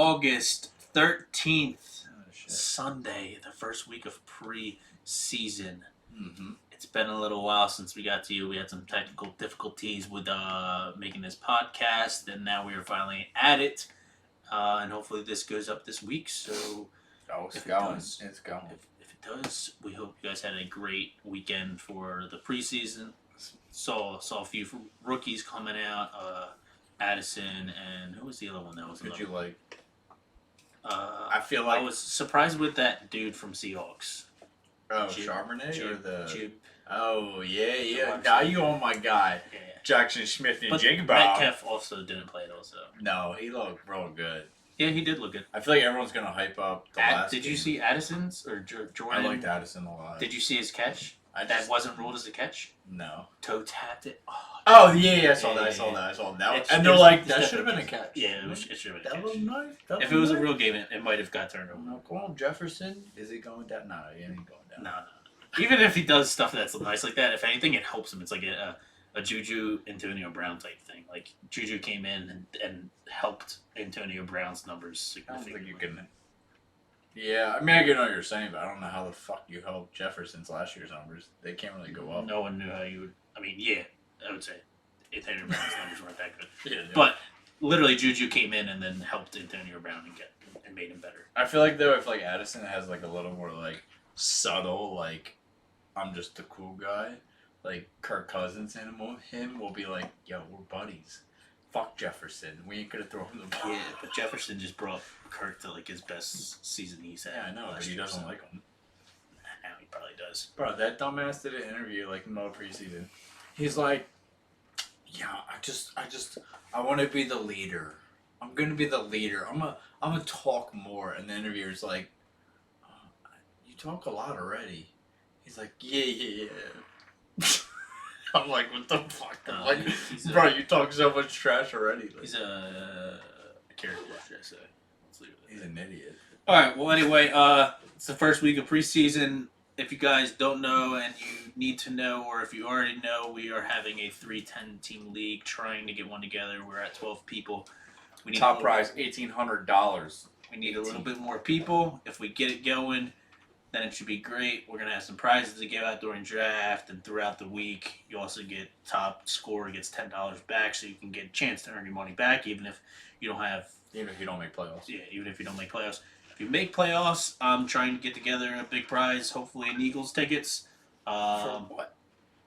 August 13th, shit. Sunday, the first week of pre-season. Mm-hmm. It's been a little while since we got to you. We had some technical difficulties with making this podcast, and now we are finally at it. And hopefully this goes up this week. So It's if it going. does, It's going. if it does, we hope you guys had a great weekend for the preseason. Saw a few rookies coming out. Addison and who was the other one that was? Could you like? I feel like I was surprised with that dude from Seahawks. Charbonnet or the. Jib. Oh yeah. Now you on my guy, Yeah. Jackson Smith and But Jigba. Metcalf also didn't play it also. No, he looked real good. Yeah, he did look good. I feel like everyone's gonna hype up the last. Did you game. see Addison's or Jordan? I liked Addison a lot. Did you see his catch? That just wasn't ruled as a catch. no. Toe tapped it. Oh yeah, I saw that. And they're like, that should have been a catch. Yeah, it should have been a That catch. was nice. If it was a real game, it might have got turned over. No, come on, Jefferson. Is he going down? No, he ain't going down. No. Even if he does stuff that's nice like that, if anything, it helps him. It's like a Juju Antonio Brown type thing. Like Juju came in and helped Antonio Brown's numbers I don't significantly. think you can. Yeah, I mean, I get what you're saying, but I don't know how the fuck you helped Jefferson's last year's numbers. They can't really go up. No one knew how you would. I mean, yeah, I would say Antonio Brown's numbers weren't that good. Yeah, But literally, Juju came in and then helped Antonio Brown and made him better. I feel like though, if like Addison has like a little more like subtle, like I'm just the cool guy, like Kirk Cousins and him will be like, yo, we're buddies. Fuck Jefferson. We ain't gonna throw him the ball. Yeah, but Jefferson just brought Kirk to like his best season he's had. Yeah, I know, but he doesn't like him. Now he probably does. Bro, that dumbass did an interview like in the preseason. He's like, yeah, I want to be the leader. I'm gonna be the leader. I'm gonna talk more. And the interviewer's like, you talk a lot already. He's like, yeah. I'm like, what the fuck? I'm like, bro, you talk so much trash already. Like, He's a character, should I say. Let's leave it at he's that. an idiot. All right. Well, anyway, it's the first week of preseason. If you guys don't know and you need to know, or if you already know, we are having a 3-10 team league, trying to get one together. We're at 12 people. We need Top prize $1,800. We need a little bit more people. If we get it going, then it should be great. We're gonna have some prizes to give out during draft and throughout the week. You also get top scorer gets $10 back, so you can get a chance to earn your money back, even if you don't have. Even if you don't make playoffs. Yeah, even if you don't make playoffs. If you make playoffs, I'm trying to get together a big prize, hopefully an Eagles tickets. For what?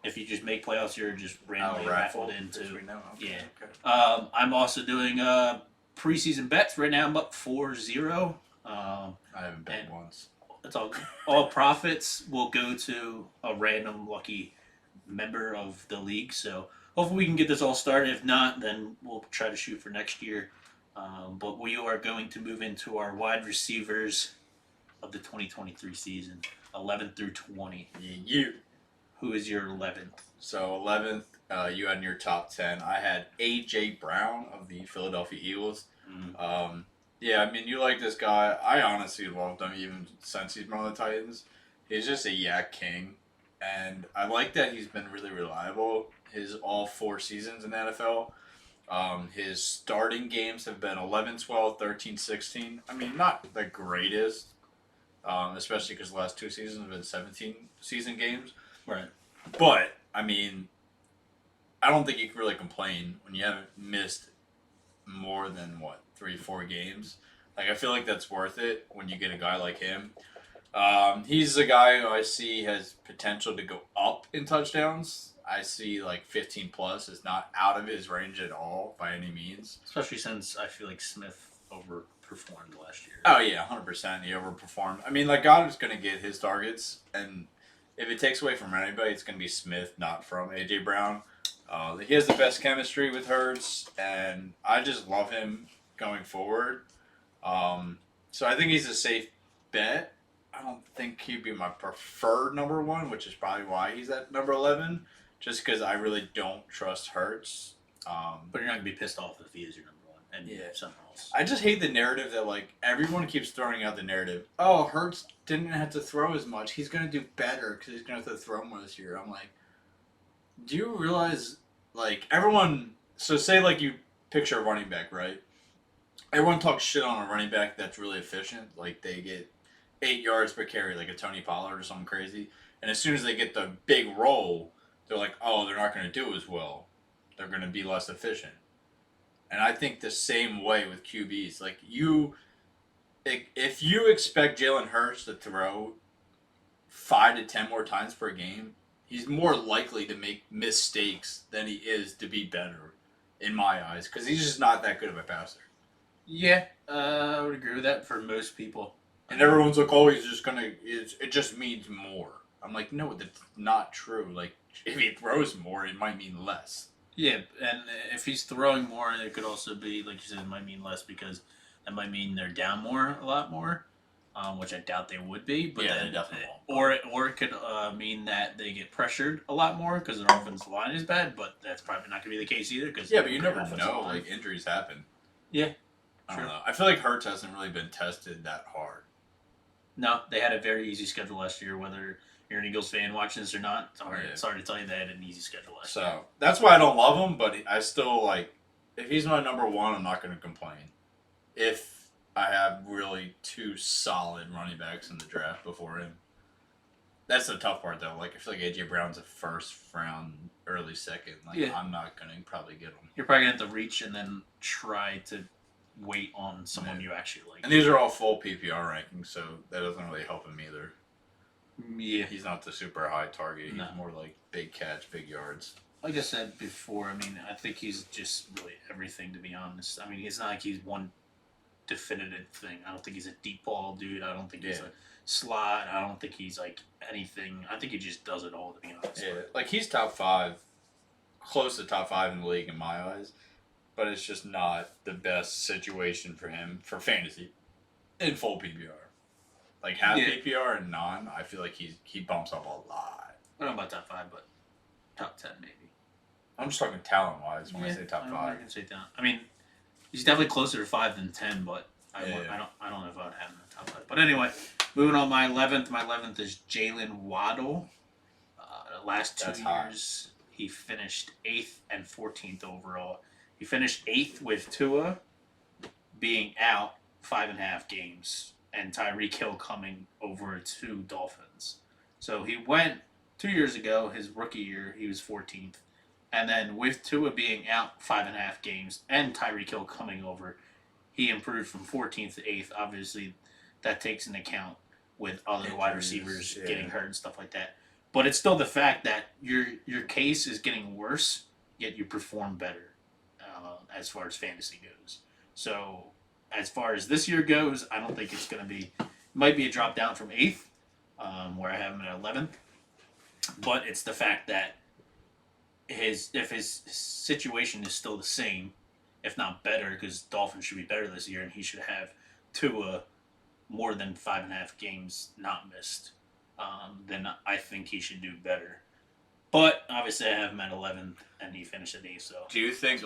If you just make playoffs, you're just randomly raffled into. Okay, Yeah. Okay. I'm also doing preseason bets right now. I'm up 4-0. I haven't bet once. It's all profits will go to a random lucky member of the league. So hopefully we can get this all started. If not, then we'll try to shoot for next year. But we are going to move into our wide receivers of the 2023 season, 11 through 20. You. Who is your 11th? So 11th, you had in your top 10. I had A.J. Brown of the Philadelphia Eagles. Yeah, I mean, you like this guy. I honestly loved him even since he's been on the Titans. He's just a yak king. And I like that he's been really reliable his all 4 seasons in the NFL. His starting games have been 11, 12, 13, 16. I mean, not the greatest, especially because the last 2 seasons have been 17 season games. Right. But, I mean, I don't think you can really complain when you haven't missed more than, 3-4 games. Like, I feel like that's worth it when you get a guy like him. He's a guy who I see has potential to go up in touchdowns. I see, 15 plus is not out of his range at all by any means. Especially since I feel like Smith overperformed last year. Oh, yeah, 100%. He overperformed. I mean, God is going to get his targets, and if it takes away from anybody, it's going to be Smith, not from A.J. Brown. He has the best chemistry with Hurts, and I just love him going forward. So I think he's a safe bet. I don't think he'd be my preferred number 1, which is probably why he's at number 11, just because I really don't trust Hurts. But you're not going to be pissed off if he is your number 1 and something else. I just hate the narrative that, everyone keeps throwing out the narrative. Oh, Hurts didn't have to throw as much. He's going to do better because he's going to have to throw more this year. I'm like, do you realize, everyone... So say, you picture a running back, right? everyone talks shit on a running back that's really efficient. Like they get 8 yards per carry, like a Tony Pollard or something crazy. And as soon as they get the big roll, they're like, oh, they're not going to do as well. They're going to be less efficient. And I think the same way with QBs. Like if you expect Jalen Hurts to throw 5 to 10 more times per game, he's more likely to make mistakes than he is to be better, in my eyes, because he's just not that good of a passer. Yeah, I would agree with that for most people. And everyone's like, oh, he's just gonna. It just means more. I'm like, no, that's not true. Like, if he throws more, it might mean less. Yeah, and if he's throwing more, it could also be, like you said, it might mean less because that might mean they're down a lot more, which I doubt they would be. But Yeah, then, they definitely won't. or it could mean that they get pressured a lot more because their offensive line is bad. But that's probably not going to be the case either. Cause Yeah, but you never offensive know. line. Like injuries happen. Yeah, I true. don't know. I feel like Hurts hasn't really been tested that hard. No, they had a very easy schedule last year. Whether you're an Eagles fan watching this or not, Yeah. sorry to tell you they had an easy schedule last year. So that's why I don't love him. But I still like. If he's my number one, I'm not going to complain. If I have really two solid running backs in the draft before him. That's the tough part, though. Like, I feel like A.J. Brown's a first round, early second. Like, Yeah. I'm not going to probably get him. You're probably going to have to reach and then try to wait on someone you actually like. And these are all full PPR rankings, so that doesn't really help him either. Yeah. He's not the super high target. He's No. more like big catch, big yards. Like I said before, I mean, I think he's just really everything, to be honest. I mean, it's not like he's one definitive thing. I don't think he's a deep ball dude. I don't think he's a slot. I don't think he's like anything. I think he just does it all, to be honest. Yeah, like he's top 5, close to top 5 in the league in my eyes, but it's just not the best situation for him for fantasy in full PPR. Like half PPR and non, I feel like he bumps up a lot. I don't know about top 5, but top 10 maybe. I'm just talking talent wise when I say top 5. I can say down. I mean, he's definitely closer to 5 than 10, but I don't know if I would have him in the top 5. But anyway, moving on. My 11th is Jalen Waddle. The last 2 years, he finished 8th and 14th overall. He finished 8th with Tua being out 5.5 games and Tyreek Hill coming over to Dolphins. So he went 2 years ago, his rookie year, he was 14th. And then with Tua being out 5.5 games and Tyreek Hill coming over, he improved from 14th to 8th. Obviously, that takes into account with other wide receivers getting hurt and stuff like that. But it's still the fact that your case is getting worse, yet you perform better as far as fantasy goes. So as far as this year goes, I don't think it's going to be. It might be a drop down from 8th, where I have him at 11th. But it's the fact that if his situation is still the same, if not better, because Dolphins should be better this year, and he should have Tua more than 5.5 games not missed, then I think he should do better. But obviously, I have him at 11th, and he finished at 8th. So, do you think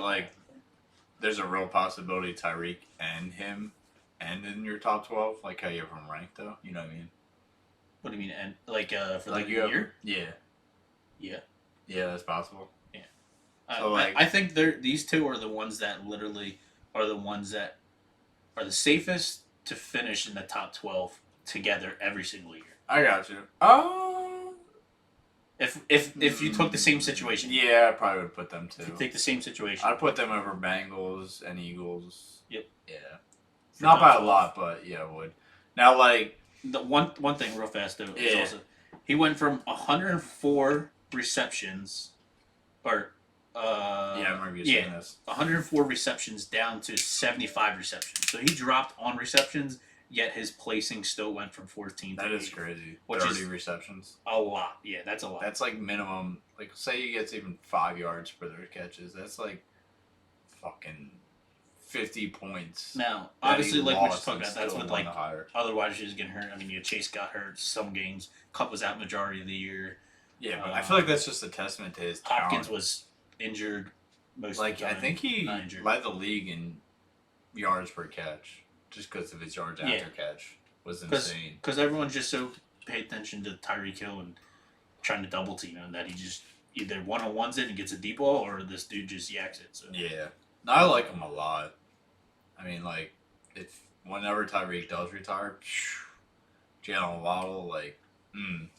there's a real possibility Tyreek and him end in your top 12, like how you have them ranked, though? You know what I mean? What do you mean? And for like the year? Yeah. Yeah, that's possible. Yeah. So I think these two are the ones that literally are the ones that are the safest to finish in the top 12 together every single year. I got you. If you took the same situation. Yeah, I probably would put them too. If you take the same situation. I'd put them over Bengals and Eagles. Yep. Yeah. Not by a lot, but yeah, I would. Now, the one thing real fast though is also he went from 104 receptions, or I remember you saying this. 104 receptions down to 75 receptions. So he dropped on receptions, yet his placing still went from 14 to 8. That is crazy. 30 receptions. A lot. Yeah, that's a lot. That's like minimum. Like, say he gets even 5 yards per their catches. That's like fucking 50 points. Now, obviously, like we just talked about, that's with like higher. Other wide receivers getting hurt. I mean, Chase got hurt some games. Cup was out majority of the year. Yeah, but I feel like that's just a testament to his talent. Hopkins was injured most of the time. I think he led the league in yards per catch just because of his yards after catch was insane. Because everyone's just so paid attention to Tyreek Hill and trying to double team him that he just either one-on-ones it and gets a deep ball or this dude just yaks it. So. Yeah. No, I like him a lot. I mean, like, if whenever Tyreek does retire, Jalen Waddle, like,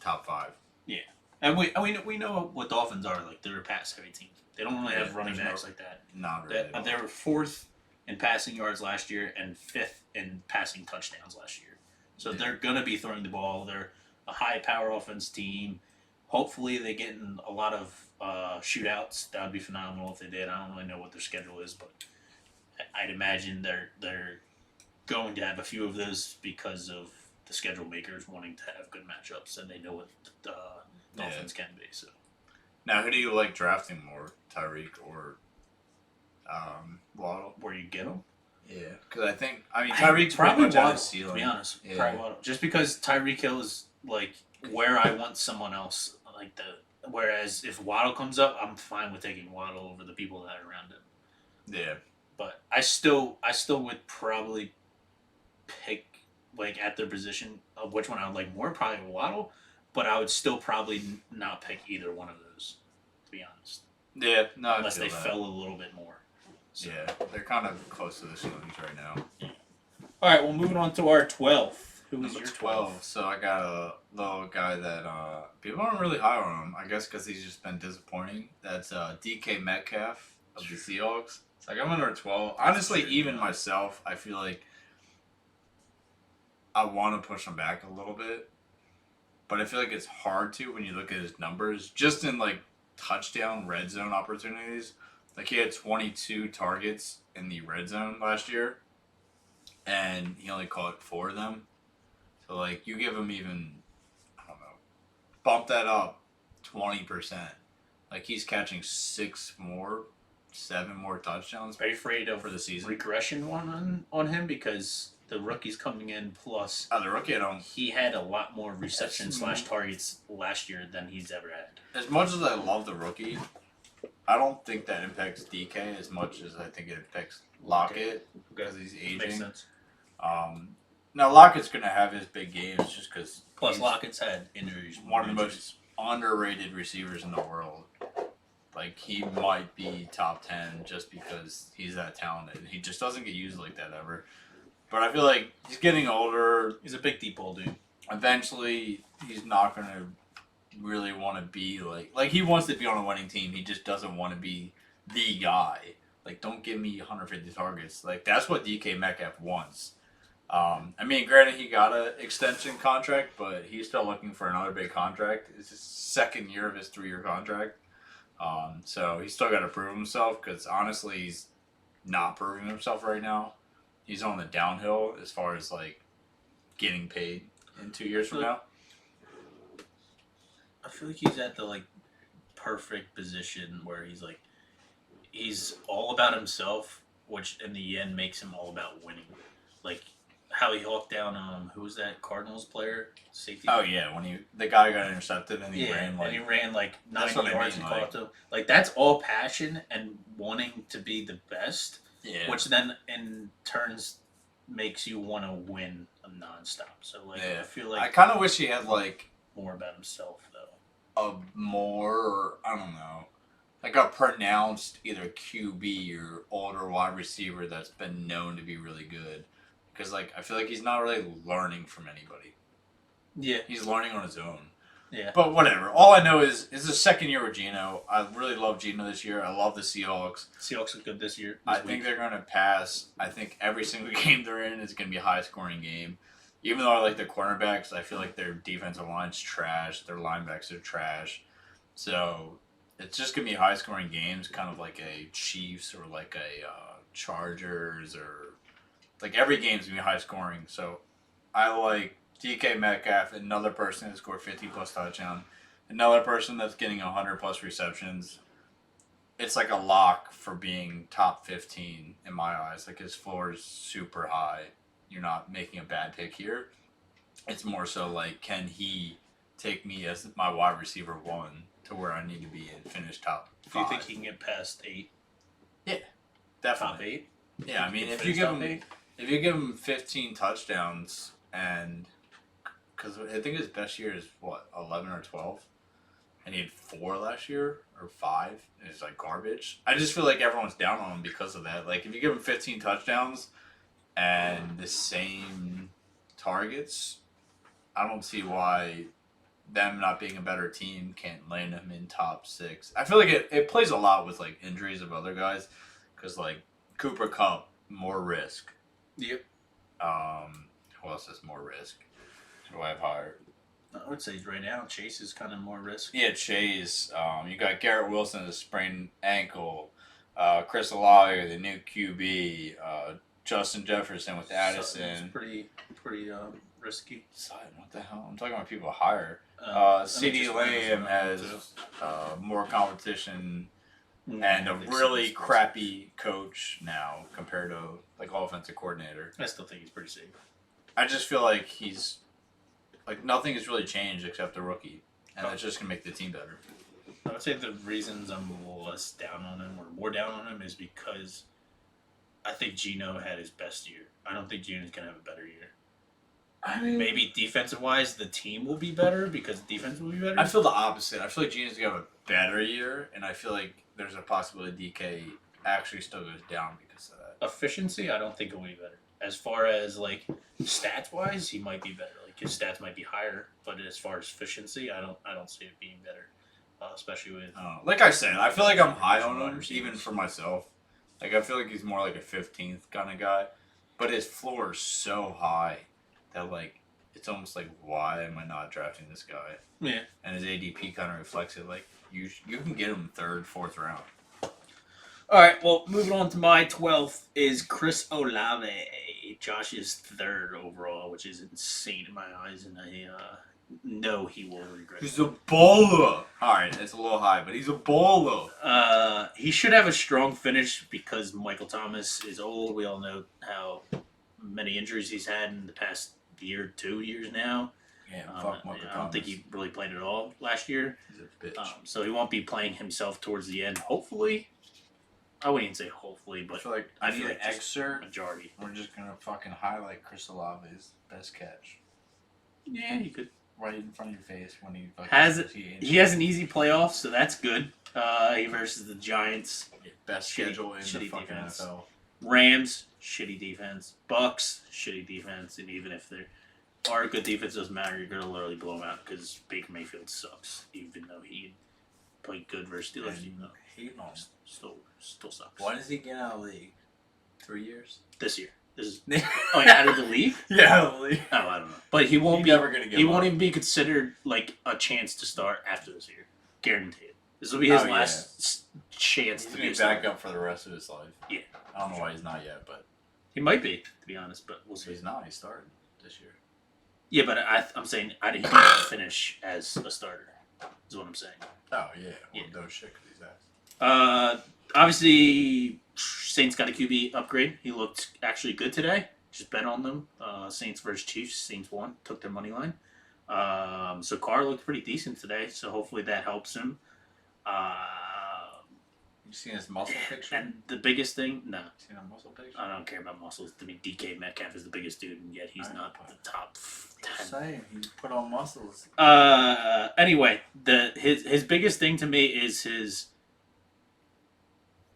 top 5. Yeah, and we know what Dolphins are like. They're a pass heavy team. They don't really have running backs like that. Not really. They were fourth in passing yards last year and fifth in passing touchdowns last year. So they're gonna be throwing the ball. They're a high power offense team. Hopefully they get in a lot of shootouts. That would be phenomenal if they did. I don't really know what their schedule is, but I'd imagine they're going to have a few of those because of the schedule makers wanting to have good matchups, and they know what the Dolphins can be. So now, who do you like drafting more, Tyreek or Waddle? where you get them? Yeah, because I mean Tyreek's probably pretty much Waddle. out ceiling. To be honest, Yeah. probably Waddle. Just because Tyreek Hill is like where I want someone else. Like whereas if Waddle comes up, I'm fine with taking Waddle over the people that are around him. Yeah. But I still would probably pick like at their position of which one I would like more, probably Waddle. But I would still probably not pick either one of those, to be honest. Yeah, no, Unless they fell a little bit more. So. Yeah, they're kind of close to the ceilings right now. Yeah. All right, well, moving on to our 12th. Who is your 12? So I got a little guy that people aren't really high on him, I guess because he's just been disappointing. That's DK Metcalf of the Seahawks. So I got him under 12. Honestly, even myself, I feel like I want to push him back a little bit. But I feel like it's hard to when you look at his numbers. Just in, like, touchdown red zone opportunities. Like, he had 22 targets in the red zone last year. And he only caught 4 of them. So, like, you give him even, I don't know, bump that up 20%. Like, he's catching 7 more touchdowns. Are you afraid of for the season regression one on him because the rookie's coming in plus the rookie, I don't. He had a lot more reception / targets last year than he's ever had. As much as I love the rookie, I don't think that impacts DK as much as I think it impacts Lockett because he's aging. Makes sense. Now Lockett's going to have his big games just because. Plus, Lockett's had injuries. One of the most underrated receivers in the world. Like, he might be top 10 just because he's that talented. He just doesn't get used like that ever. But I feel like he's getting older. He's a big, deep ball dude. Eventually, he's not going to really want to be like he wants to be on a winning team. He just doesn't want to be the guy. Like, don't give me 150 targets. Like, that's what DK Metcalf wants. I mean, granted, he got an extension contract, but he's still looking for another big contract. It's his second year of his 3-year contract. So he's still got to prove himself because honestly, he's not proving himself right now. He's on the downhill as far as like getting paid in 2 years from now. I feel like he's at the like perfect position where he's all about himself, which in the end makes him all about winning. Like how he hawked down who was that Cardinals player safety? Oh yeah, when the guy got intercepted and he ran like 90 yards and caught him. Like that's all passion and wanting to be the best. Yeah. Which then in turns makes you want to win nonstop. So like I feel like I kind of wish he had like more about himself though. A more, I don't know, like a pronounced either QB or older wide receiver that's been known to be really good. Because, like, I feel like he's not really learning from anybody. Yeah. He's learning on his own. Yeah. But whatever. All I know is the second year with Geno. I really love Geno this year. I love the Seahawks. Seahawks are good this year. I think they're going to pass. I think every single game they're in is going to be a high-scoring game. Even though I like the cornerbacks, I feel like their defensive line's trash. Their linebacks are trash. So it's just going to be high-scoring games, kind of like a Chiefs or like a Chargers or... Like, every game's going to be high-scoring. So I like DK Metcalf, another person that scored 50-plus touchdown, another person that's getting 100-plus receptions. It's like a lock for being top 15 in my eyes. Like, his floor is super high. You're not making a bad pick here. It's more so like, can he take me as my wide receiver 1 to where I need to be and finish top 5? Do you think he can get past 8? Yeah, definitely. Top 8? Yeah, I mean, if you give him 15 touchdowns and because I think his best year is what 11 or 12, and he had 4 last year or 5. And it's like garbage. I just feel like everyone's down on him because of that. Like if you give him 15 touchdowns, and the same targets, I don't see why them not being a better team can't land him in top 6. I feel like it plays a lot with like injuries of other guys, because like Cooper Cup, more risk. Yep. Who else has more risk? Who do I have higher? I would say right now Chase is kind of more risk. Yeah, Chase. You got Garrett Wilson with a sprained ankle. Chris Olave, the new QB. Justin Jefferson with Addison. It's pretty risky. What the hell? I'm talking about people higher. I CD mean, Lamb has more competition and a really crappy coach now compared to like offensive coordinator. I still think he's pretty safe. I just feel like he's like nothing has really changed except the rookie, and that's just gonna make the team better. I would say the reasons I'm less down on him or more down on him is because I think Geno had his best year. I don't think Geno's gonna have a better year. I mean, maybe defensive wise, the team will be better because the defense will be better. I feel the opposite. I feel like Geno's gonna have a better year, and I feel like there's a possibility DK actually still goes down because of that. Efficiency, I don't think it'll be better. As far as like stats wise, he might be better. Like his stats might be higher, but as far as efficiency, I don't see it being better. Especially with like I said, I feel like I'm high on him even for myself. Like I feel like he's more like a 15th kind of guy, but his floor is so high that like it's almost like why am I not drafting this guy? Yeah. And his ADP kind of reflects it. Like you can get him 3rd, 4th round. All right. Well, moving on to my 12th is Chris Olave, Josh's 3rd overall, which is insane in my eyes, and I know he will regret it. He's a baller. All right, it's a little high, but he's a baller. He should have a strong finish because Michael Thomas is old. We all know how many injuries he's had in the past year, 2 years now. Yeah, fuck Michael Thomas. I don't think he really played at all last year. He's a bitch. So he won't be playing himself towards the end. Hopefully, I wouldn't even say hopefully, but I feel like an excerpt. Majority. We're just gonna fucking highlight Chris Olave's best catch. Yeah, you could. Right in front of your face when he he has an easy playoff, so that's good. He versus the Giants. Best schedule in the fucking defense. NFL. Rams, shitty defense. Bucks, shitty defense. And even if there are good defense, doesn't matter. You're gonna literally blow them out because Baker Mayfield sucks. Even though he played good versus Steelers, still sucks. When does he get out of the league? 3 years. This year. This is out of the league. Yeah, out of the league. Oh, I don't know. But he won't never gonna get. He won't even be considered like a chance to start after this year. Guaranteed. This will be his last chance to be back up for the rest of his life. Yeah. I don't know why he's not yet, but he might be, to be honest. But we'll see. He's not. He started this year. Yeah, but I'm saying I didn't finish as a starter. Is what I'm saying. Oh yeah. Well, no shit, because he's ass. Obviously, Saints got a QB upgrade. He looked actually good today. Just bet on them. Saints versus Chiefs. Saints won. Took their money line. So Carr looked pretty decent today. So hopefully that helps him. You seen his muscle picture? And the biggest thing, no. Seen a muscle picture? I don't care about muscles. I mean, DK Metcalf is the biggest dude, and yet he's not the top 10. Saying he put on muscles. Anyway, his biggest thing to me is his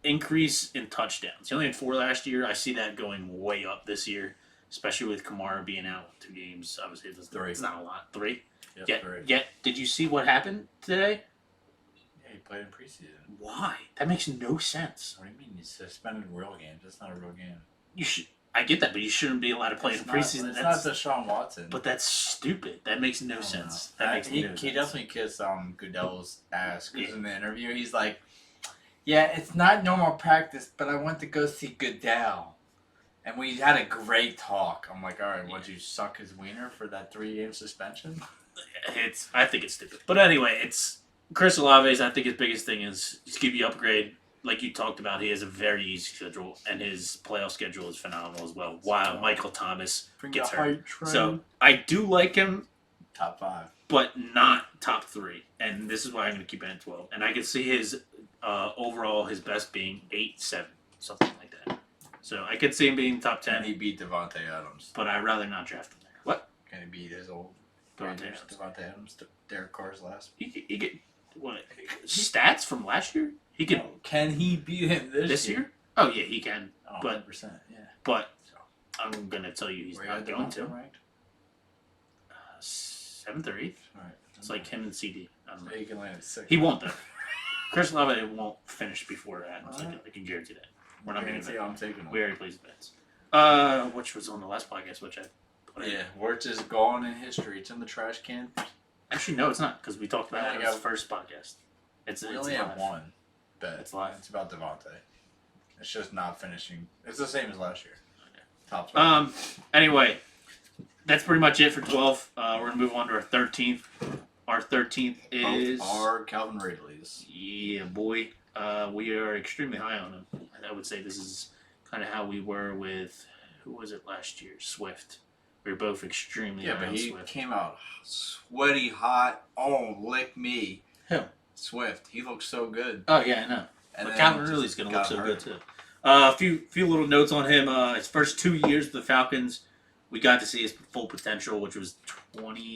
increase in touchdowns. He only had 4 last year. I see that going way up this year, especially with Kamara being out 2 games. Obviously, it's not a lot. 3? Yep, 3. Yet, did you see what happened today? Yeah, he played in preseason. Why? That makes no sense. What do you mean? He's suspended real games. That's not a real game. You should. I get that, but you shouldn't be allowed to play in preseason. It's not Deshaun Watson. But that's stupid. That makes no sense. He definitely kissed Goodell's ass because in the interview he's like, "Yeah, it's not normal practice, but I went to go see Goodell, and we had a great talk." I'm like, "All right, would you suck his wiener for that 3-game suspension?" I think it's stupid. But anyway, it's Chris Olave's. I think his biggest thing is his QB upgrade. Like you talked about, he has a very easy schedule, and his playoff schedule is phenomenal as well. While Michael Thomas gets hurt, so I do like him. Top 5, but not top 3. And this is why I'm going to keep it at 12. And I can see his overall his best being 8, 7, something like that. So I could see him being top 10. And he beat Devontae Adams. But I'd rather not draft him there. What? Can he beat his old Devontae Adams? Derek Carr's last. He get what stats from last year? He can. Can he beat him this year? Oh yeah, he can. Oh, but 100%, yeah. But I'm gonna tell you he's Where not you going had to. Devontae ranked? 7th or 8th. All right. It's like him and CD. I don't know. So he can land at 6. He won't though. Chris Olave won't finish before that. So Alright. I can guarantee that. We're not making I'm taking him. We already placed bets. Which was on the last podcast, which I put in. Yeah, Wirtz is gone in history. It's in the trash can. Actually, no, it's not because we talked about Yeah, it in I the got- first podcast. It's We only have live. one bet. It's live. It's about Devontae. It's just not finishing. It's the same as last year. Okay. Top 12. Anyway, that's pretty much it for 12. We're gonna move on to our 13th. Our 13th is Both are Calvin Ridley's. yeah, boy. We are extremely high on him, and I would say this is kind of how we were with who was it last year? Swift. We were both extremely Yeah, high but on he Swift. came out sweaty, hot. Oh, lick me. Who? Swift. He looks so good. Oh yeah, I know. And But then Calvin just Ridley's gonna look got so hurt. good too. A few little notes on him. His first 2 years with the Falcons, we got to see his full potential, which was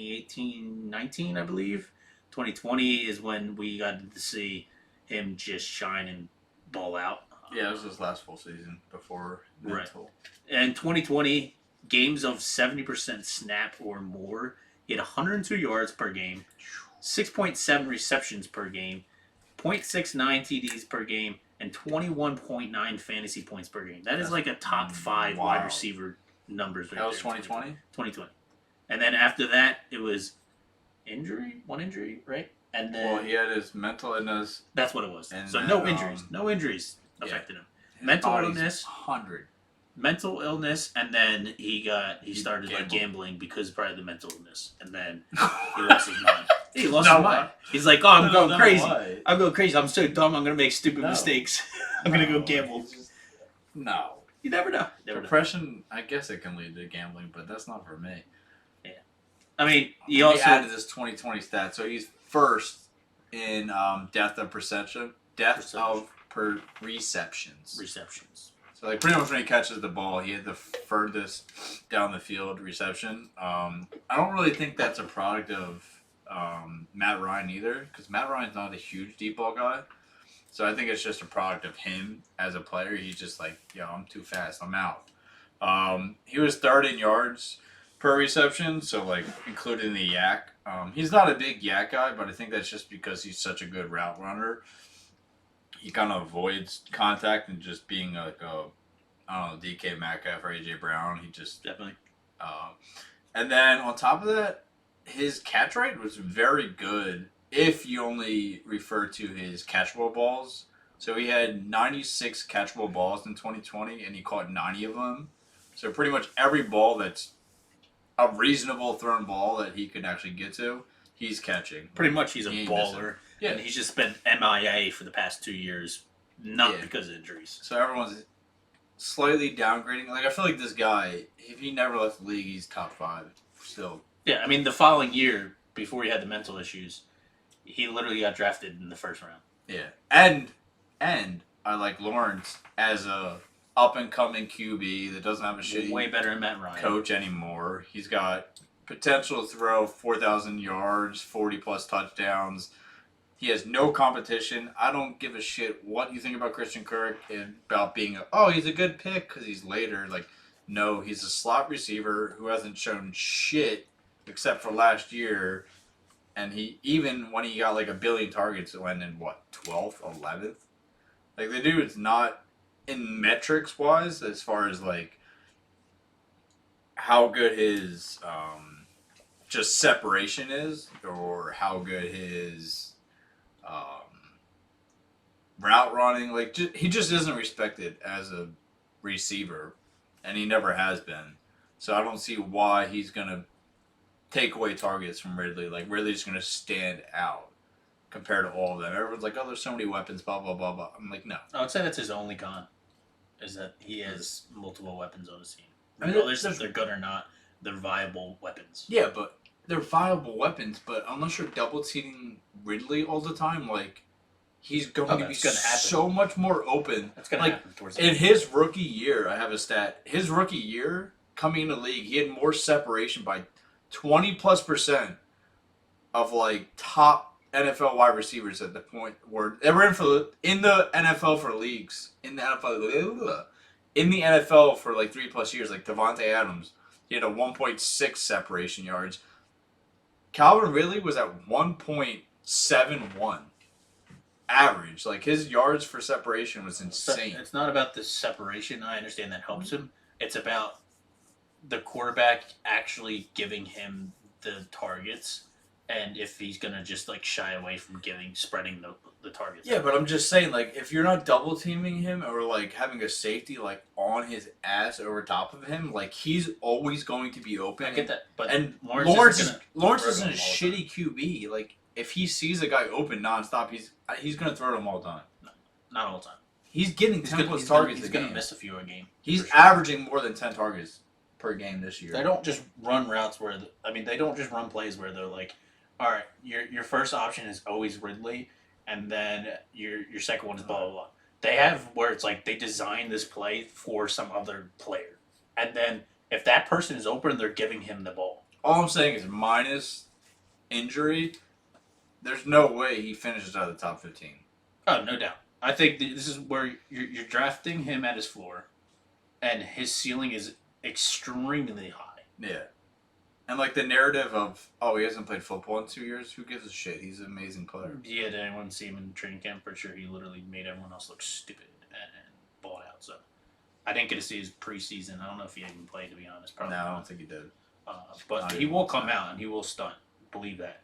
2018-19, I believe. 2020 is when we got to see him just shine and ball out. Yeah, it was his last full season before Right. mental. And 2020, games of 70% snap or more. He had 102 yards per game, 6.7 receptions per game, 0.69 TDs per game, and 21.9 fantasy points per game. That is That's like a top 5 wild. wide receiver numbers right That was there. 2020? 2020. And then after that, it was one injury, right? And then Well, he had his mental illness. that's what it was. and So then, no injuries. No injuries yeah. affected him. His Mental body's illness. 100. Mental illness, and then he started like gambled. gambling because probably the mental illness, and then he lost his mind. He lost No his mind. way. He's like, "Oh, I'm going No crazy. way. I'm going crazy. I'm so dumb. I'm gonna make stupid No. mistakes. I'm gonna go No, gamble." he's just- No. You never know. Never know. Depression, I guess it can lead to gambling, but that's not for me. I mean, he He also added this 2020 stat, so he's first in depth of perception, depth of per receptions. receptions. So like pretty much when he catches the ball, he had the furthest down the field reception. I don't really think that's a product of Matt Ryan either, because Matt Ryan's not a huge deep ball guy. So I think it's just a product of him as a player. He's just like, yo, I'm too fast. I'm out. He was third in yards per reception, so like including the yak. He's not a big yak guy, but I think that's just because he's such a good route runner. He kind of avoids contact and just being like a, I don't know, DK Metcalf or AJ Brown. He just Definitely. and then on top of that, his catch rate was very good if you only refer to his catchable balls. So he had 96 catchable balls in 2020, and he caught 90 of them. So pretty much every ball that's a reasonable thrown ball that he could actually get to, he's catching. Pretty much, he's a He ain't baller, Yeah. and he's just been MIA for the past 2 years, not Yeah. because of injuries. So everyone's slightly downgrading. Like, I feel like this guy, if he never left the league, he's top 5 still. Yeah, I mean, the following year, before he had the mental issues, he literally got drafted in the first round. Yeah. And I like Lawrence as a up-and-coming QB that doesn't have a shitty Way better than Matt Ryan. coach anymore. He's got potential to throw 4,000 yards, 40-plus touchdowns. He has no competition. I don't give a shit what you think about Christian Kirk and about being he's a good pick because he's later. Like, no, he's a slot receiver who hasn't shown shit except for last year. And he, even when he got like a billion targets, it went in, 12th, 11th? Like, the dude's not in metrics-wise as far as, like, how good his just separation is or how good his route running. Like, he just isn't respected as a receiver, and he never has been. So I don't see why he's going to take away targets from Ridley. Like, Ridley's going to stand out compared to all of them. Everyone's like, oh, there's so many weapons, blah, blah, blah, blah. I'm like, no. I would say that's his only con, is that he has multiple weapons on his team. I mean, Regardless there's- if they're good or not, they're viable weapons. Yeah, but they're viable weapons, but unless you're double-teaming Ridley all the time, like, he's going to be that's gonna happen. so much more open. That's going to Like, happen towards the in end. his rookie year, I have a stat. His rookie year, coming into the league, he had more separation by 20+% of, like, top NFL wide receivers at the point where they were in the NFL for leagues. In the NFL, in the NFL for like 3+ years, like Devontae Adams, he had a 1.6 separation yards. Calvin Ridley was at 1.71 average. Like his yards for separation was insane. It's not about the separation. I understand that helps him. It's about the quarterback actually giving him the targets, and if he's gonna just like shy away from spreading the targets. Yeah, but I'm just saying, like, if you're not double teaming him or like having a safety like on his ass over top of him, like he's always going to be open. I get that, but And Lawrence isn't a shitty QB. Like if he sees a guy open nonstop, he's gonna throw to him all the time. Not all the time. He's getting 10 plus targets. He's gonna miss a few a game. He's averaging more than 10 targets per game this year. They don't just run routes where they don't just run plays where they're like, all right, your first option is always Ridley, and then your second one is blah blah blah. They have where it's like they design this play for some other player, and then if that person is open, they're giving him the ball. All I'm saying is minus injury, there's no way he finishes out of the top 15. Oh, no doubt. I think this is where you're drafting him at his floor, and his ceiling is extremely high. Yeah. And like the narrative of, oh, he hasn't played football in 2 years, who gives a shit? He's an amazing player. Yeah, did anyone see him in training camp? Pretty sure he literally made everyone else look stupid and balled out. So I didn't get to see his preseason. I don't know if he even played, to be honest. Probably No, I not. don't think he did. But he will come out and he will stunt. Believe that.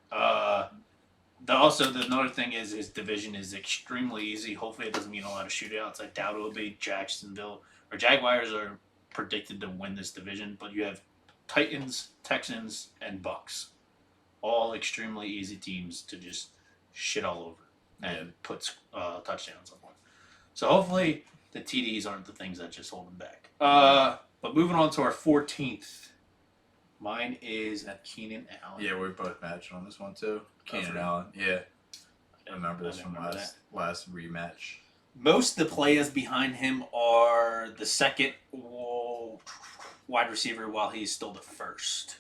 The another thing is his division is extremely easy. Hopefully it doesn't mean a lot of shootouts. I doubt it will be. Jacksonville or Jaguars are predicted to win this division, but you have Titans, Texans, and Bucks, all extremely easy teams to just shit all over and put touchdowns on. So hopefully the TDs aren't the things that just hold them back. But moving on to our 14th, mine is at Keenan Allen. Yeah, we both matched on this one too. Keenan Allen. Yeah. I remember this from last rematch. Most of the players behind him are the second wide receiver while he's still the first.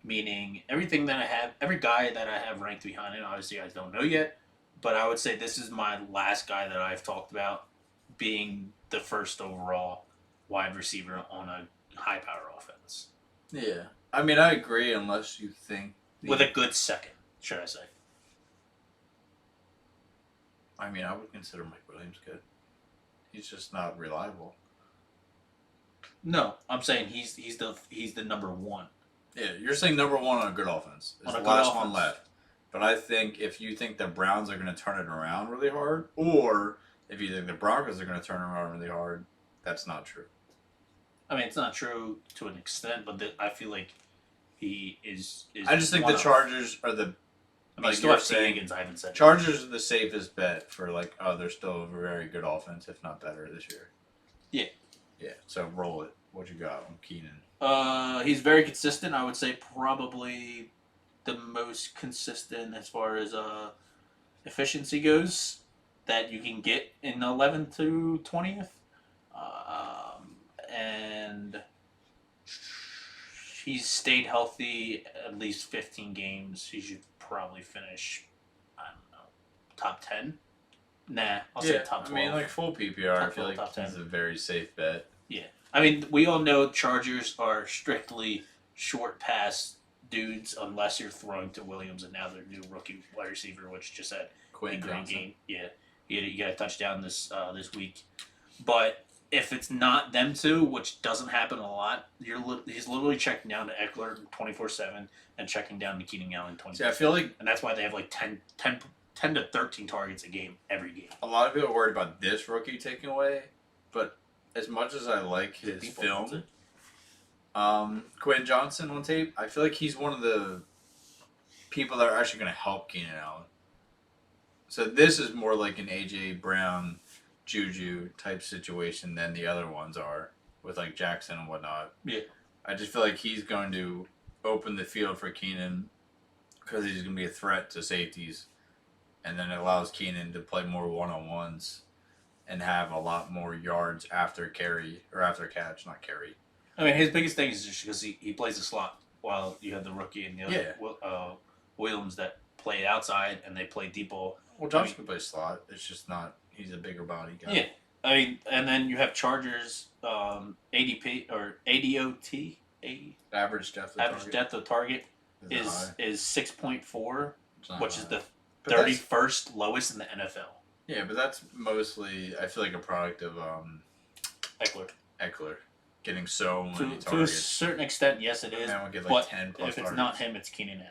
Meaning every guy that I have ranked behind him, obviously I don't know yet, but I would say this is my last guy that I've talked about being the first overall wide receiver on a high power offense. Yeah. I mean, I agree unless you think... With a good second, should I say. I mean, I would consider Mike Williams good. He's just not reliable. No, I'm saying he's the number one. Yeah, you're saying number one on a good offense. It's the last one left. But I think if you think the Browns are going to turn it around really hard, or if you think the Broncos are going to turn it around really hard, that's not true. I mean, it's not true to an extent, but I feel like he is I just think the Chargers are the... I mean, like still have T. Higgins, I haven't said. Chargers are the safest bet for they're still a very good offense, if not better this year. Yeah. Yeah, so roll it. What you got on Keenan? He's very consistent. I would say probably the most consistent as far as efficiency goes that you can get in 11th to 20th. And he's stayed healthy at least 15 games. He should probably finish, I don't know, top 10? Nah, I'll say top 12. I mean, like full PPR, I feel like top 10. He's a very safe bet. Yeah. I mean, we all know Chargers are strictly short pass dudes unless you're throwing to Williams, and now their new rookie wide receiver, which just had Quinn a great Johnson. game. Yeah. He got a touchdown this week. But if it's not them two, which doesn't happen a lot, he's literally checking down to Eckler 24/7 and checking down to Keenan Allen 24/7. See, I feel like... And that's why they have like 10 to 13 targets a game every game. A lot of people are worried about this rookie taking away, but as much as I like his film, Quinn Johnson on tape, I feel like he's one of the people that are actually going to help Keenan Allen. So this is more like an A.J. Brown, Juju type situation than the other ones are with like Jackson and whatnot. Yeah. I just feel like he's going to open the field for Keenan because he's going to be a threat to safeties. And then it allows Keenan to play more one-on-ones and have a lot more yards after carry, or after catch, not carry. I mean, his biggest thing is just because he plays the slot while you have the rookie and the other Williams that play outside and they play deep ball. Well, Josh can play slot. It's just not, he's a bigger body guy. Yeah. I mean, and then you have Chargers ADP or ADOT, Average depth of average target. depth of target Is it high? is 6.4, It's not which high. is the But that's- 31st lowest in the NFL. Yeah, but that's mostly, I feel like, a product of Eckler getting so many To a targets. certain extent, yes, it is. Man would get like But 10 plus if it's targets. not him, it's Keenan Allen.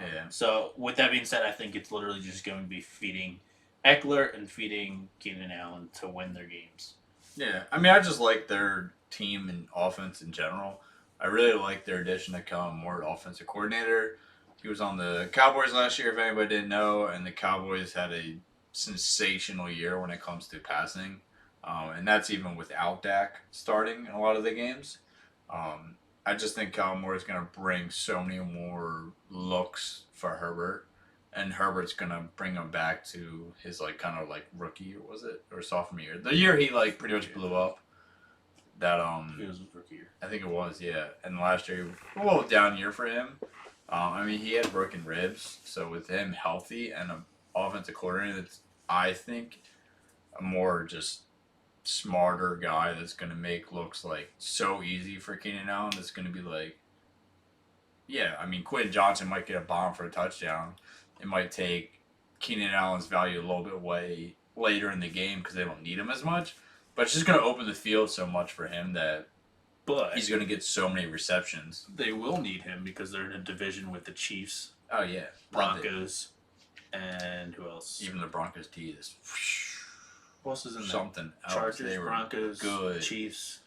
Yeah. So with that being said, I think it's literally just going to be feeding Eckler and feeding Keenan Allen to win their games. Yeah, I mean, I just like their team and offense in general. I really like their addition to Kellen Moore, offensive coordinator. He was on the Cowboys last year, if anybody didn't know, and the Cowboys had a sensational year when it comes to passing. And that's even without Dak starting in a lot of the games. I just think Kellen Moore is going to bring so many more looks for Herbert. And Herbert's gonna bring him back to his like kind of like rookie, or was it, or sophomore year? The year he like pretty much blew up. That It was rookie year. I think it was, yeah. And last year, a little down year for him. I mean, he had broken ribs, so with him healthy and an offensive coordinator that's, I think, a more just smarter guy that's gonna make looks like so easy for Keenan Allen. That's gonna be like, yeah. I mean, Quentin Johnson might get a bomb for a touchdown. It might take Keenan Allen's value a little bit way later in the game because they don't need him as much. But it's just going to open the field so much for him that But he's going to get so many receptions. they will need him because they're in a division with the Chiefs, Oh, yeah. Broncos, and who else? Even the Broncos D is Who else is in there? something else. Chargers, They were Broncos, good. Chiefs.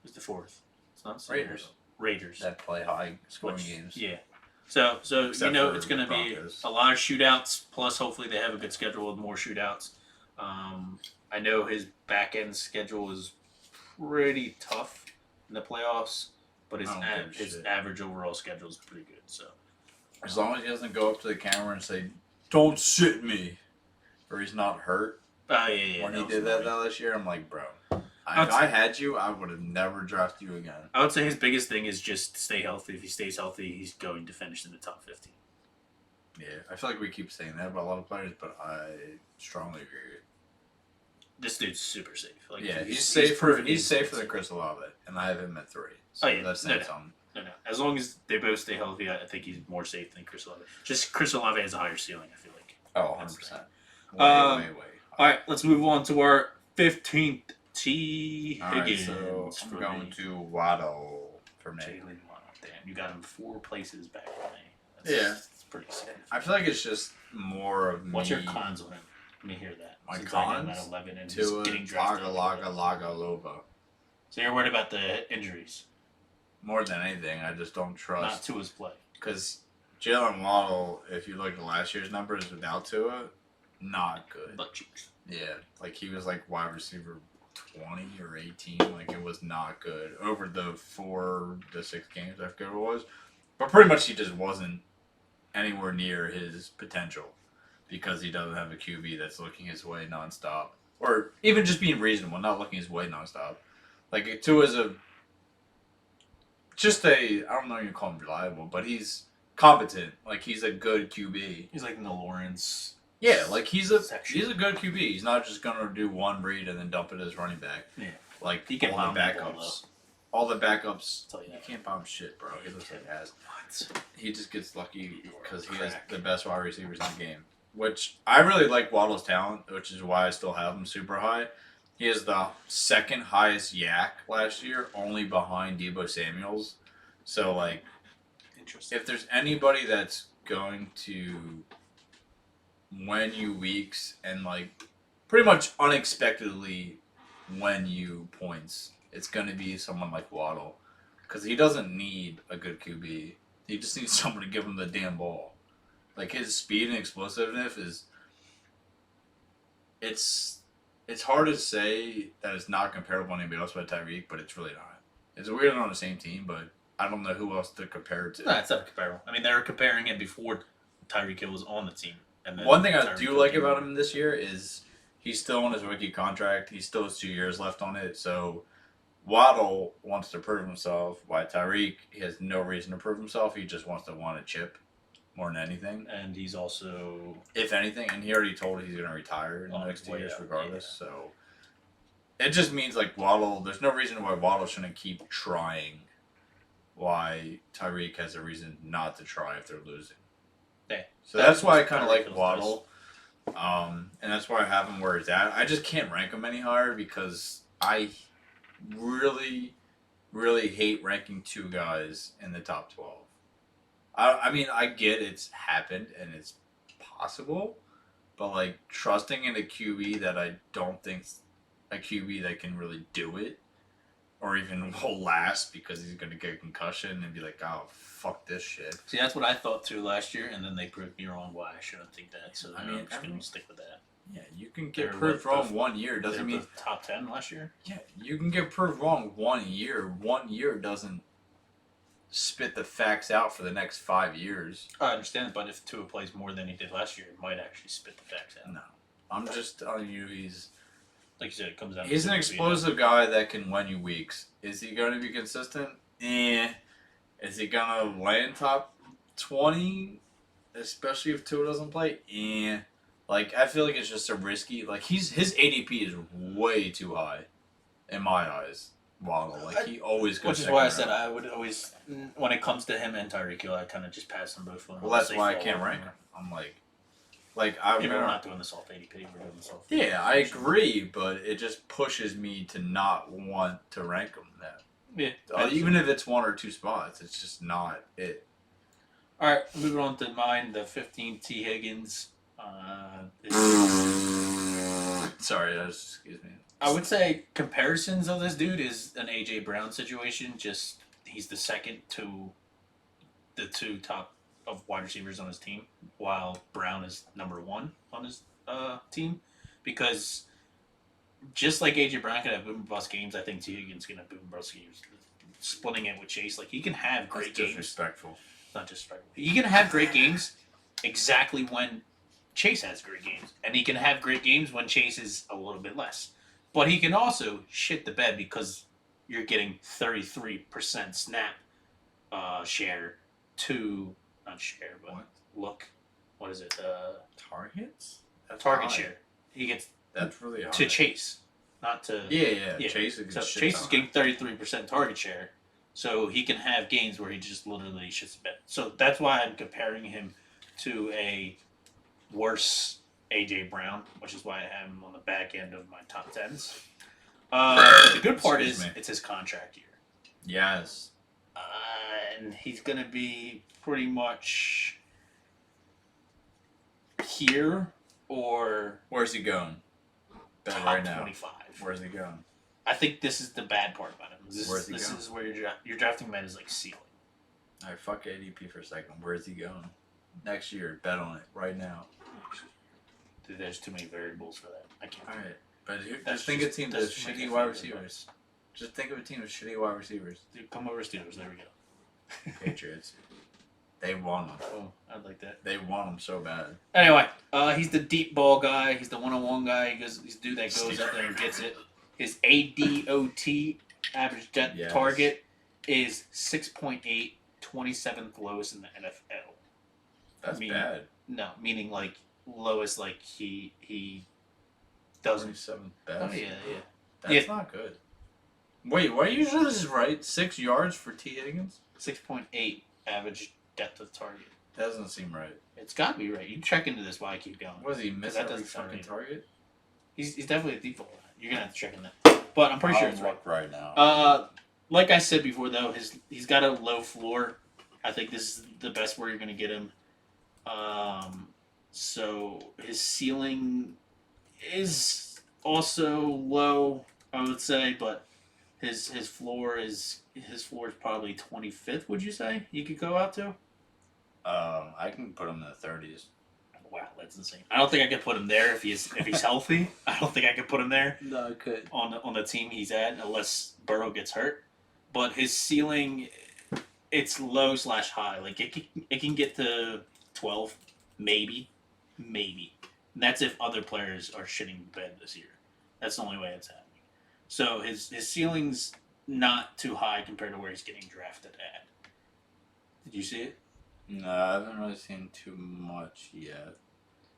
Who's the fourth? It's not the Raiders. Raiders. That play high scoring Which- games. Yeah. So Except you know for it's going to be Broncos. a lot of shootouts. Plus, hopefully, they have a good schedule with more shootouts. I know his back end schedule is pretty tough in the playoffs, but his I don't give a his shit. average overall schedule is pretty good. So As long as he doesn't go up to the camera and say, "Don't sit me," or he's not hurt. yeah. When he was did that annoying. last year, I'm like, bro, I'd if I had you, I would have never drafted you again. I would say his biggest thing is just stay healthy. If he stays healthy, he's going to finish in the top 15. Yeah, I feel like we keep saying that about a lot of players, but I strongly agree. This dude's super safe. Like, Yeah, he's safer. proven He's safer safe. than Chris Olave, and I have him at 3. So Oh, yeah. that's No, saying no. something. No. As long as they both stay healthy, I think he's more safe than Chris Olave. Just Chris Olave has a higher ceiling, I feel like. Oh, That's 100%. Um, Way. All right, let's move on to our 15th T. All right, Higgins. so I'm for going me. to Waddle for me. Jalen Waddle. Damn, you got him 4 places back from me. Yeah. That's pretty sick. I feel like it's just more of What's me. your cons on him? Let me hear that. My Since I got him cons? at 11 and he's Tua, getting drafted. Laga, Lova. So you're worried about the injuries, More than anything, I just don't not trust. Tua's play. Because Jalen Waddle, if you look at last year's numbers without Tua, not good. Butt cheeks. Yeah, like he was like wide receiver 20 or 18. Like it was not good over the 4 to 6 games, I forget what it was. But pretty much he just wasn't anywhere near his potential because he doesn't have a QB that's looking his way nonstop. Or even just being reasonable, not looking his way nonstop. Like Tua's I don't know if you call him reliable, but he's competent. Like he's a good QB. He's like in the Lawrence. Yeah, like he's a Section. good QB. He's not just gonna do one read and then dump it as running back. Yeah. Like He can all bomb the that ball, backups. All the backups. Tell you You that. can't bomb shit, bro. He looks like ass. What? He just gets lucky because he has Crack. the best wide receivers in the game. Which I really like Waddle's talent, which is why I still have him super high. He has the second highest yak last year, only behind Debo Samuels. So like, Interesting. if there's anybody that's going to win you weeks and like pretty much unexpectedly win you points, it's going to be someone like Waddle because he doesn't need a good QB. He just needs someone to give him the damn ball. Like his speed and explosiveness is it's hard to say that it's not comparable to anybody else but Tyreek, but it's really not. It's weird they're on the same team, but I don't know who else to compare it to. No, it's not comparable. I mean, they were comparing him before Tyreek Hill was on the team. And then One thing I Tyreek do Hill like came about in. him this year is he's still on his rookie contract. He still has 2 years left on it. So Waddle wants to prove himself. While Tyreek, he has no reason to prove himself. He just wants to want a chip more than anything. And he's also If anything, and he already told he's going to retire in the On next his 2 way years out, regardless. So it just means like Waddle. There's no reason why Waddle shouldn't keep trying. Why Tyreek has a reason not to try if they're losing. Yeah, So that's why I kind of Tyreek like feels Waddle. And that's why I have him where he's at. I just can't rank him any higher because I really, really hate ranking two guys in the top 12. I mean, I get it's happened and it's possible, but like trusting in a QB that I don't think's a QB that can really do it or even will last because he's going to get a concussion and be like, oh, fuck this shit. See, that's what I thought too last year, and then they proved me wrong why I shouldn't think that. So I mean, I'm just going to stick with that. Yeah, you can get They're proved what, wrong 1 year. Doesn't mean the top 10 last year. Yeah, you can get proved wrong 1 year. 1 year doesn't spit the facts out for the next 5 years. I understand, but if Tua plays more than he did last year, it might actually spit the facts out. No, I'm just telling you, he's like you said, it comes down. He's an explosive guy that can win you weeks. Is he going to be consistent? Is he going to land top 20? Especially if Tua doesn't play? Like, I feel like it's just a risky. Like, his ADP is way too high, in my eyes. Waddle, like he always goes. Which is why I said I would always, when it comes to him and Tyreek Hill, I kind of just pass them both. Well, that's why I can't rank him. I'm like I. We're not doing this off ADP. We're doing this off. Yeah, I agree, but it just pushes me to not want to rank him. Yeah. Even if it's 1 or 2 spots, it's just not it. All right, moving on to mine. The 15 T Higgins. Sorry, excuse me. I would say comparisons of this dude is an AJ Brown situation. Just he's the second to the 2 top of wide receivers on his team, while Brown is number 1 on his team. Because just like AJ Brown can have boom and bust games, I think T Higgins can have boom and bust games. Splitting it with Chase, like he can have great games. Disrespectful. Not disrespectful. He can have great games exactly when Chase has great games, and he can have great games when Chase is a little bit less. But he can also shit the bed because you're getting 33% snap share to not share, but look, what is it? Targets? That's target high. Share. He gets that's really high. To Chase, not to yeah. Chase is getting 33% target share, so he can have games where he just literally shits the bed. So that's why I'm comparing him to a worse AJ Brown, which is why I have him on the back end of my top 10s. The good part is it's his contract year. Yes. And he's going to be pretty much here or... Where's he going? Top right now. 25. Where's he going? I think this is the bad part about him. Where's he going? This is where your drafting man is like ceiling. All right, fuck ADP for a second. Where's he going? Next year, bet on it right now. Dude, there's too many variables for that. I can't. All right, but just think of a team with shitty wide receivers. Just think of a team with shitty wide receivers. Dude, come over Steelers. There we go. Patriots. They want them. Oh, I'd like that. They want them so bad. Anyway, he's the deep ball guy. He's the one-on-one guy. He's the dude that goes up there and gets it. His ADOT, average depth target, is 6.8, 27th lowest in the NFL. That's bad. No, meaning like lowest, like he doesn't. 27th best. Oh yeah. That's not good. Wait, why are you sure this is right? 6 yards for T Higgins? 6.8 average depth of target. That doesn't seem right. It's got to be right. You check into this while I keep going. What does he miss every fucking target? He's definitely a default. You're gonna have to check in that, but I'm pretty sure it's right now. Like I said before, though, he's got a low floor. I think this is the best where you're gonna get him. So his ceiling is also low, I would say, but his floor is probably 25th. Would you say you could go out to? I can put him in the 30s. Wow, that's insane. I don't think I could put him there if he's healthy. I don't think I could put him there. No, I could. On the team he's at, unless Burrow gets hurt. But his ceiling, it's low/high. Like it can get to 12, maybe. And that's if other players are shitting the bed this year. That's the only way it's happening. So his ceiling's not too high compared to where he's getting drafted at. Did you see it? No, I haven't really seen too much yet.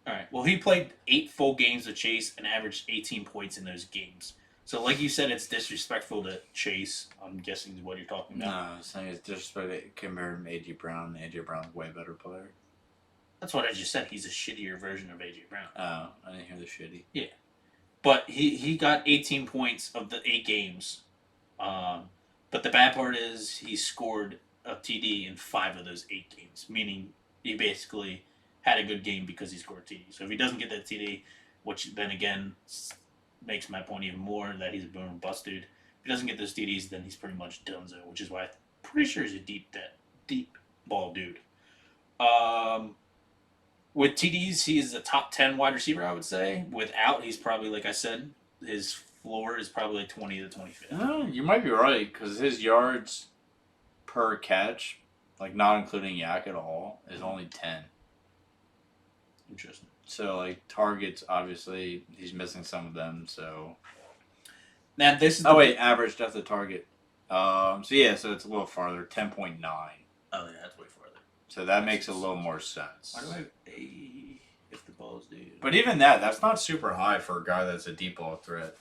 All right. Well, he played 8 full games with Chase and averaged 18 points in those games. So, like you said, it's disrespectful to Chase. I'm guessing is what you're talking about. No, it's saying it's disrespectful compared to AJ Brown. AJ Brown's a way better player. That's what I just said. He's a shittier version of AJ Brown. Oh, I didn't hear the shitty. Yeah, but he got 18 points of the 8 games. But the bad part is he scored a TD in 5 of those 8 games, meaning he basically had a good game because he scored a TD. So if he doesn't get that TD, which then again makes my point even more that he's a boom and bust dude. If he doesn't get those TDs, then he's pretty much donezo, which is why I'm pretty sure he's a deep ball dude. With TDs, he's a top 10 wide receiver, I would say. Without, he's probably, like I said, his floor is probably 20 to 25. You might be right, because his yards per catch, like not including Yak at all, is only 10. Interesting. So, like, targets, obviously, he's missing some of them, so... Now, this is average depth of target. So it's a little farther, 10.9. Oh, yeah, that's way farther. So that makes a little more sense. Why do I have A if the ball is dude? But even that's not super high for a guy that's a deep ball threat.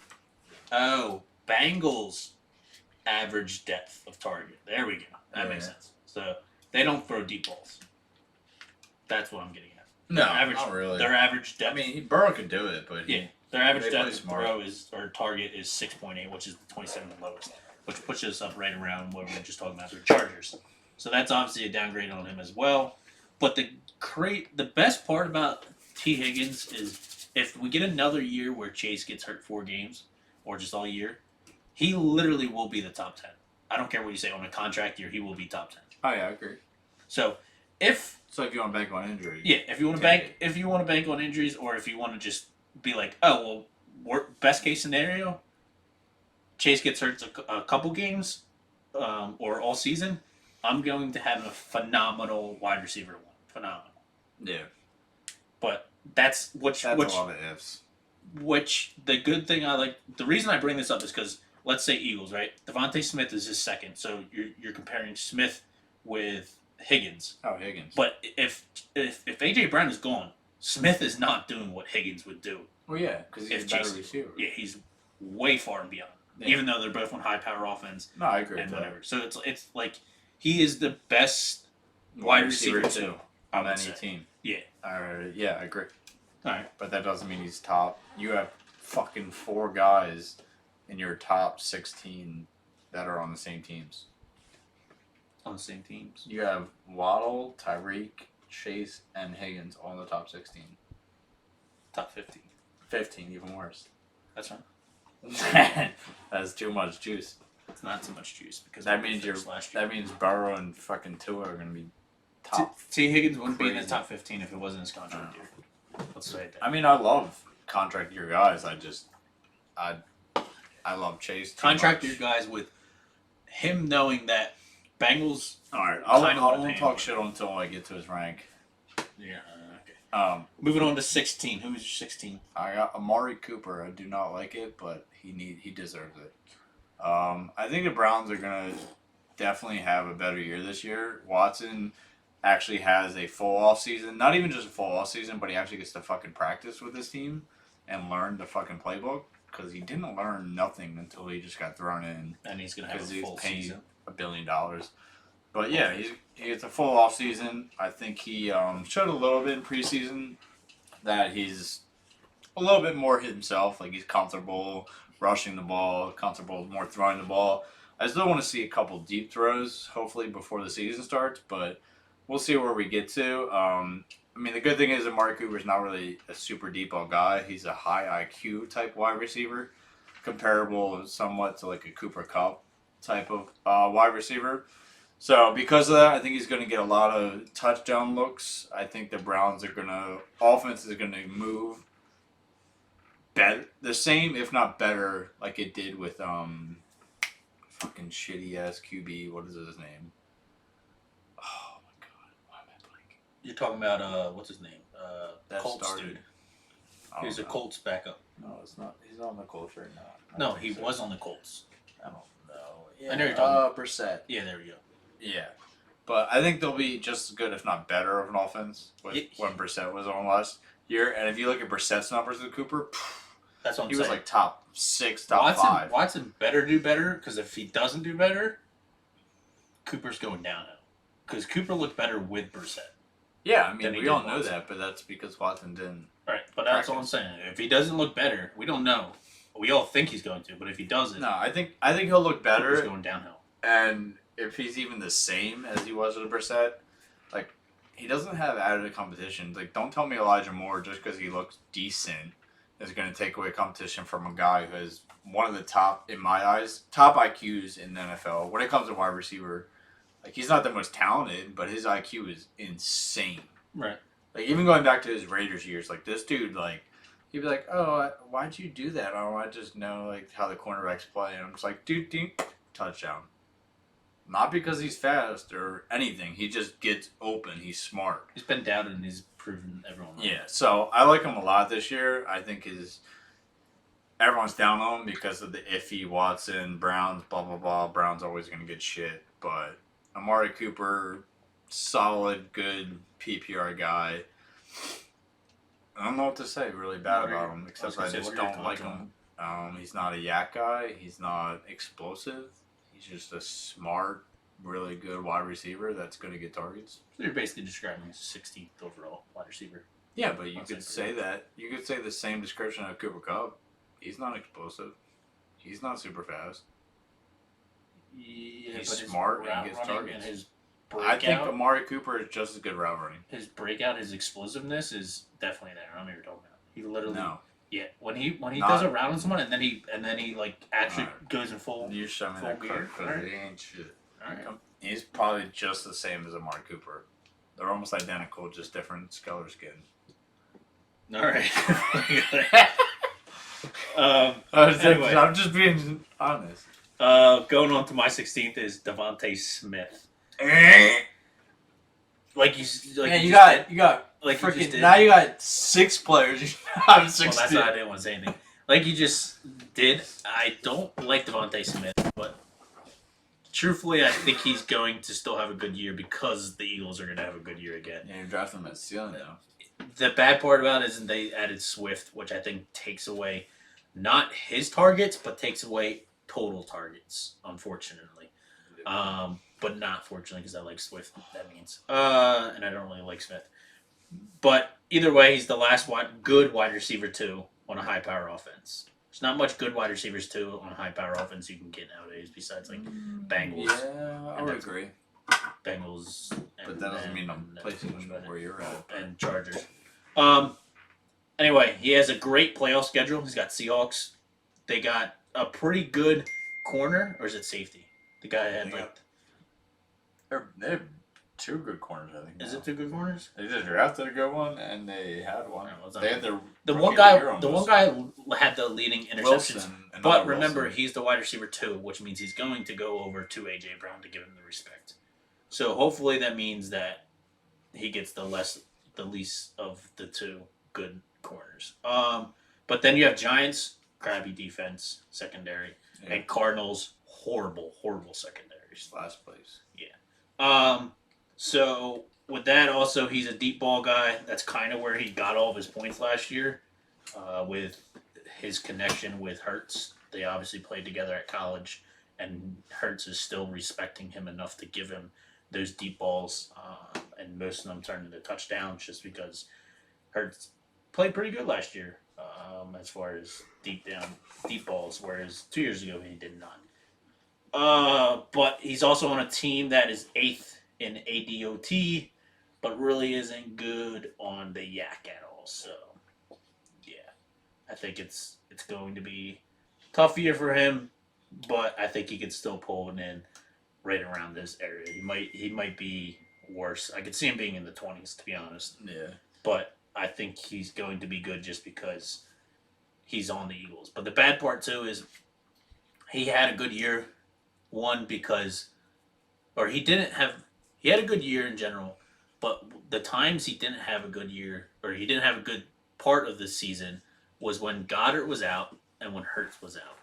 Oh, Bengals average depth of target. There we go. That makes sense. So they don't throw deep balls. That's what I'm getting at. No, not really. Their average depth. I mean, Burrow could do it, but their average they depth play of smart. throw or target is 6.8, which is the 27th lowest, which puts us up right around what we were just talking about the Chargers. So that's obviously a downgrade on him as well. But the best part about T. Higgins is if we get another year where Chase gets hurt 4 games or just all year, he literally will be the top 10. I don't care what you say on a contract year, he will be top 10. Oh yeah, I agree. So if you want to bank on injury, if you want to bank on injuries, or if you want to just be like, oh well, best case scenario, Chase gets hurt a couple games, or all season, I'm going to have a phenomenal wide receiver one, phenomenal. Yeah, but that's a lot of ifs. Which the good thing the reason I bring this up is because let's say Eagles, right? Devontae Smith is his second, so you're comparing Smith with Higgins. Oh, Higgins. But if AJ Brown is gone, Smith is not doing what Higgins would do. Well, yeah, because he's a better receiver. Yeah, he's way far and beyond. Yeah. Even though they're both on high power offense. No, I agree. And whatever. So it's like he is the best wide receiver too on any team. Yeah. Yeah, I agree. All right, but that doesn't mean he's top. You have fucking 4 guys in your top 16 that are on the same teams. On the same teams. You have Waddle, Tyreek, Chase, and Higgins all in the top 16. Top 15. 15, even worse. That's right. That's too much juice. It's not too much juice because that means that means Burrow and fucking Tua are gonna be top. T. Higgins wouldn't be in the top 15 if it wasn't his contract year. Let's say that. I mean, I love contract year guys. I love Chase. Contract year guys with him knowing that Bengals. All right, I won't talk shit until I get to his rank. Yeah. Okay. Moving on to 16. Who's your 16? I got Amari Cooper. I do not like it, but he deserves it. I think the Browns are gonna definitely have a better year this year. Watson actually has a full off season, not even just a full off season, but he actually gets to fucking practice with his team and learn the fucking playbook because he didn't learn nothing until he just got thrown in. And he's gonna have a full season. $1 billion. But yeah, he gets a full off season. I think he showed a little bit in preseason that he's a little bit more himself. Like he's comfortable rushing the ball, comfortable more throwing the ball. I still want to see a couple deep throws, hopefully before the season starts, but we'll see where we get to. I mean, the good thing is that Amari Cooper's not really a super deep ball guy. He's a high IQ type wide receiver, comparable somewhat to like a Cooper Kupp type of wide receiver. So because of that, I think he's going to get a lot of touchdown looks. I think the Browns offense is going to move the same, if not better, like it did with fucking shitty ass QB. What is his name? Oh my god, why am I blanking? You're talking about what's his name? That Colts started. dude. He's a Colts backup. No, it's not. He's not on the Colts right now. No, he was on the Colts. I don't know. Yeah, I know you're talking. Brissett. Yeah, there we go. Yeah, but I think they'll be just as good, if not better, of an offense when Brissett was on last year. And if you look at Brissett's numbers with Cooper. That's what I'm He saying. was like top 6, top 5. Watson better do better, because if he doesn't do better, Cooper's going downhill. Because Cooper looked better with Brissett. Yeah, I mean, Then he we did all know Watson. that, but that's because Watson didn't. Right, but that's all I'm Practice. saying. If he doesn't look better, we don't know. We all think he's going to, but if he doesn't, No, I think he'll look Cooper's better, going downhill. and if he's even the same as he was with Brissett, like he doesn't have added competition. Like, don't tell me Elijah Moore just because he looks decent is going to take away competition from a guy who has one of the top, in my eyes, top IQs in the NFL when it comes to wide receiver. Like, he's not the most talented, but his IQ is insane. Right. Like, even going back to his Raiders years, like, this dude, like, he'd be like, oh, why'd you do that? Oh, I just know, like, how the cornerbacks play. And I'm just like, dude, touchdown. Not because he's fast or anything. He just gets open. He's smart. He's been down and he's proven everyone wrong. Yeah, so I like him a lot this year. I think everyone's down on him because of the iffy Watson, Browns, blah, blah, blah. Brown's always going to get shit. But Amari Cooper, solid, good PPR guy. I don't know what to say really bad about him, except I just don't like him. He's not a yak guy. He's not explosive. He's just a smart, really good wide receiver that's going to get targets. So you're basically describing him as 16th overall wide receiver. Yeah, but you could say that. You could say the same description of Cooper Kupp. He's not explosive. He's not super fast. Yeah, He's but smart his and route gets running targets. and his I think breakout, Amari Cooper is just as good route running. his breakout, his explosiveness is definitely there. I don't know what you're talking about. He literally, No. yeah, when he Not- does a route on someone and then he like actually Alright. goes in full. You show me Full that gear, card alright. because he ain't shit. All right. He's probably just the same as Amari Cooper. They're almost identical, just different color skin. All right. Anyway. I'm just being honest. Going on to my 16th is Devontae Smith. Like Man, you got like you just freaking did. now you got 6 players. I'm Well, 16. that's why I didn't want to say anything. Like you just did. I don't like Devontae Smith, but truthfully, I think he's going to still have a good year because the Eagles are going to have a good year again. Yeah, you're drafting him at ceiling now. The bad part about it isn't they added Swift, which I think takes away not his targets, but takes away total targets, unfortunately. But not fortunately because I like Swift, that means. And I don't really like Smith. But either way, he's the last good wide receiver, too, on a high-power offense. There's not much good wide receivers, too, on a high-power offense you can get nowadays besides, like, Bengals. Yeah, I would agree. Bengals. But that doesn't mean I'm placing him where you're at. And Chargers. Anyway, he has a great playoff schedule. He's got Seahawks. They got a pretty good corner, or is it safety? The guy had They like. They have 2 good corners, I think. Is now. it 2 good corners? They just drafted a good one, and they had one. Alright, well, it's not They good. had The rookie one of the guy, year the one almost. guy had the leading interceptions. Wilson, another But remember, Wilson. he's the wide receiver 2, which means he's going to go over to AJ Brown to give him the respect. So hopefully that means that he gets the least of the 2 good corners. But then you have Giants, crappy defense, secondary, Yeah. and Cardinals, horrible secondaries. Last place. So with that, also he's a deep ball guy. That's kind of where he got all of his points last year, with his connection with Hurts. They obviously played together at college, and Hurts is still respecting him enough to give him those deep balls, and most of them turned into touchdowns just because Hurts played pretty good last year, as far as deep balls, whereas 2 years ago he did not. But he's also on a team that is 8th in ADOT, but really isn't good on the yak at all. So, yeah, I think it's going to be a tough year for him, but I think he could still pull it in right around this area. He might be worse. I could see him being in the 20s, to be honest. Yeah. But I think he's going to be good just because he's on the Eagles. But the bad part, too, is he had a good year. One, because... Or he had a good year in general, but the times he didn't have a good year, or he didn't have a good part of the season, was when Goddard was out and when Hurts was out.